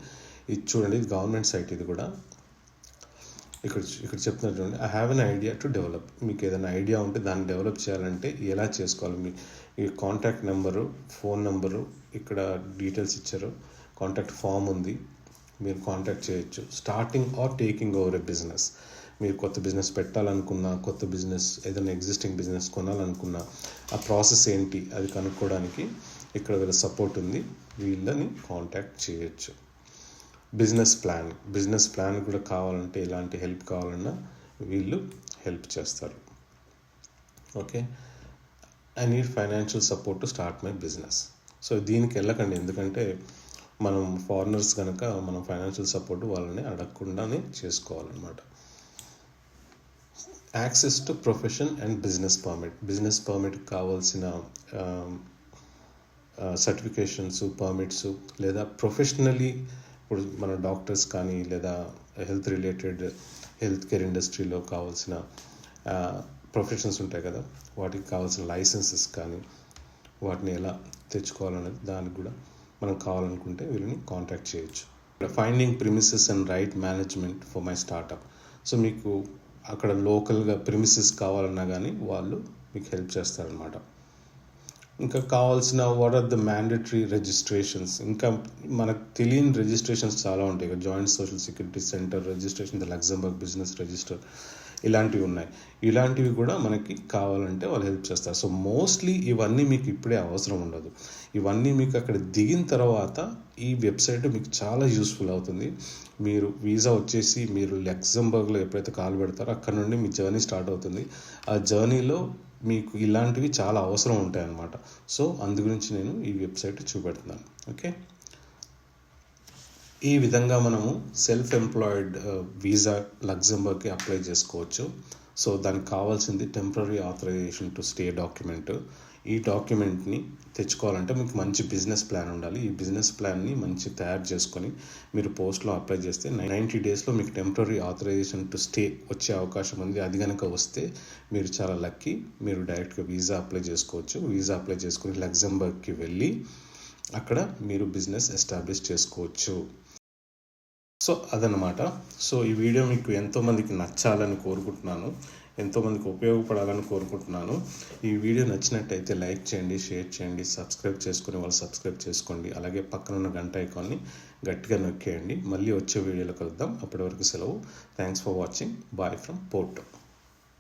Speaker 2: ఇది చూడండి, ఇది గవర్నమెంట్ సైట్. ఇది కూడా ఇక్కడ చెప్తున్నారు చూడండి, I have an idea to develop. మీకు ఏదైనా ఐడియా ఉంటే దాన్ని డెవలప్ చేయాలంటే ఎలా చేసుకోవాలి, మీ కాంటాక్ట్ నెంబరు, ఫోన్ నెంబరు, ఇక్కడ డీటెయిల్స్ ఇచ్చారు. కాంటాక్ట్ ఫామ్ ఉంది, మీరు కాంటాక్ట్ చేయొచ్చు. Starting or taking over a business, మీరు కొత్త బిజినెస్ పెట్టాలనుకున్నా, కొత్త బిజినెస్ ఏదైనా ఎగ్జిస్టింగ్ బిజినెస్ కొనాలనుకున్నా, ఆ ప్రాసెస్ ఏంటి అది కనుక్కోవడానికి ఇక్కడ వీళ్ళ సపోర్ట్ ఉంది, వీళ్ళని కాంటాక్ట్ చేయొచ్చు. బిజినెస్ ప్లాన్ కూడా కావాలంటే, ఎలాంటి హెల్ప్ కావాలన్నా వీళ్ళు హెల్ప్ చేస్తారు. Okay, I need financial support to start my business. So దీనికి వెళ్ళకండి, ఎందుకంటే మనం ఫారినర్స్ కనుక మనం ఫైనాన్షియల్ సపోర్ట్ వాళ్ళని అడగకుండానే చేసుకోవాలన్నమాట. Access to profession and business permit కావాల్సిన సర్టిఫికేషన్స్, పర్మిట్స్, లేదా ప్రొఫెషనలీ ఇప్పుడు మన డాక్టర్స్ కానీ, లేదా హెల్త్ కేర్ ఇండస్ట్రీలో కావాల్సిన ప్రొఫెషన్స్ ఉంటాయి కదా, వాటికి కావాల్సిన లైసెన్సెస్ కానీ, వాటిని ఎలా తెచ్చుకోవాలనేది దానికి కూడా మనం కావాలనుకుంటే వీళ్ళని కాంటాక్ట్ చేయొచ్చు. Finding premises and right management for my startup. So మీకు అక్కడ లోకల్గా ప్రిమిసెస్ కావాలన్నా కానీ వాళ్ళు మీకు హెల్ప్ చేస్తారనమాట. ఇంకా కావాల్సిన what are the mandatory registrations, ఇంకా మనకు తెలియని రిజిస్ట్రేషన్స్ చాలా ఉంటాయి. Joint social security centre registration, the Luxembourg business register, ఇలాంటివి ఉన్నాయి. ఇలాంటివి కూడా మనకి కావాలంటే వాళ్ళు హెల్ప్ చేస్తారు. సో మోస్ట్లీ ఇవన్నీ మీకు ఇప్పుడే అవసరం ఉండదు. ఇవన్నీ మీకు అక్కడ దిగిన తర్వాత ఈ వెబ్సైట్ మీకు చాలా యూస్ఫుల్ అవుతుంది. మీరు వీసా వచ్చేసి మీరు లక్సెంబర్గ్లో ఎప్పుడైతే కాలు పెడతారో అక్కడ నుండి మీ జర్నీ స్టార్ట్ అవుతుంది. ఆ జర్నీలో మీకు ఇలాంటివి చాలా అవసరం ఉంటాయి అన్నమాట. సో అందు గురించి నేను ఈ వెబ్సైట్ చూపెడుతున్నాను. ఓకే, ఈ విధంగా మనము సెల్ఫ్ ఎంప్లాయిడ్ వీసా లక్సెంబర్గ్కి అప్లై చేసుకోవచ్చు. సో దానికి కావాల్సింది temporary authorisation to stay document. ఈ డాక్యుమెంట్ని తెచ్చుకోవాలంటే మీకు మంచి బిజినెస్ ప్లాన్ ఉండాలి. ఈ బిజినెస్ ప్లాన్ని మంచి తయారు చేసుకొని మీరు పోస్ట్లో అప్లై చేస్తే 90 డేస్లో మీకు టెంపరరీ ఆథరైజేషన్ టు స్టే వచ్చే అవకాశం ఉంది. అది కనుక వస్తే మీరు చాలా లక్కీ. మీరు డైరెక్ట్గా వీసా అప్లై చేసుకోవచ్చు. వీసా అప్లై చేసుకుని లక్సెంబర్గ్కి వెళ్ళి అక్కడ మీరు బిజినెస్ ఎస్టాబ్లిష్ చేసుకోవచ్చు. సో అదనమాట. సో ఈ వీడియో మీకు ఎంతోమందికి నచ్చాలని కోరుకుంటున్నాను, ఎంతోమందికి ఉపయోగపడాలని కోరుకుంటున్నాను. ఈ వీడియో నచ్చినట్టయితే లైక్ చేయండి, షేర్ చేయండి, సబ్స్క్రైబ్ చేసుకుని వాళ్ళు సబ్స్క్రైబ్ చేసుకోండి. అలాగే పక్కనున్న గంట ఐకాన్ని గట్టిగా నొక్కేయండి. మళ్ళీ వచ్చే వీడియోలో కలుద్దాం. అప్పటి వరకు సెలవు. Thanks for watching. Bye from Porto.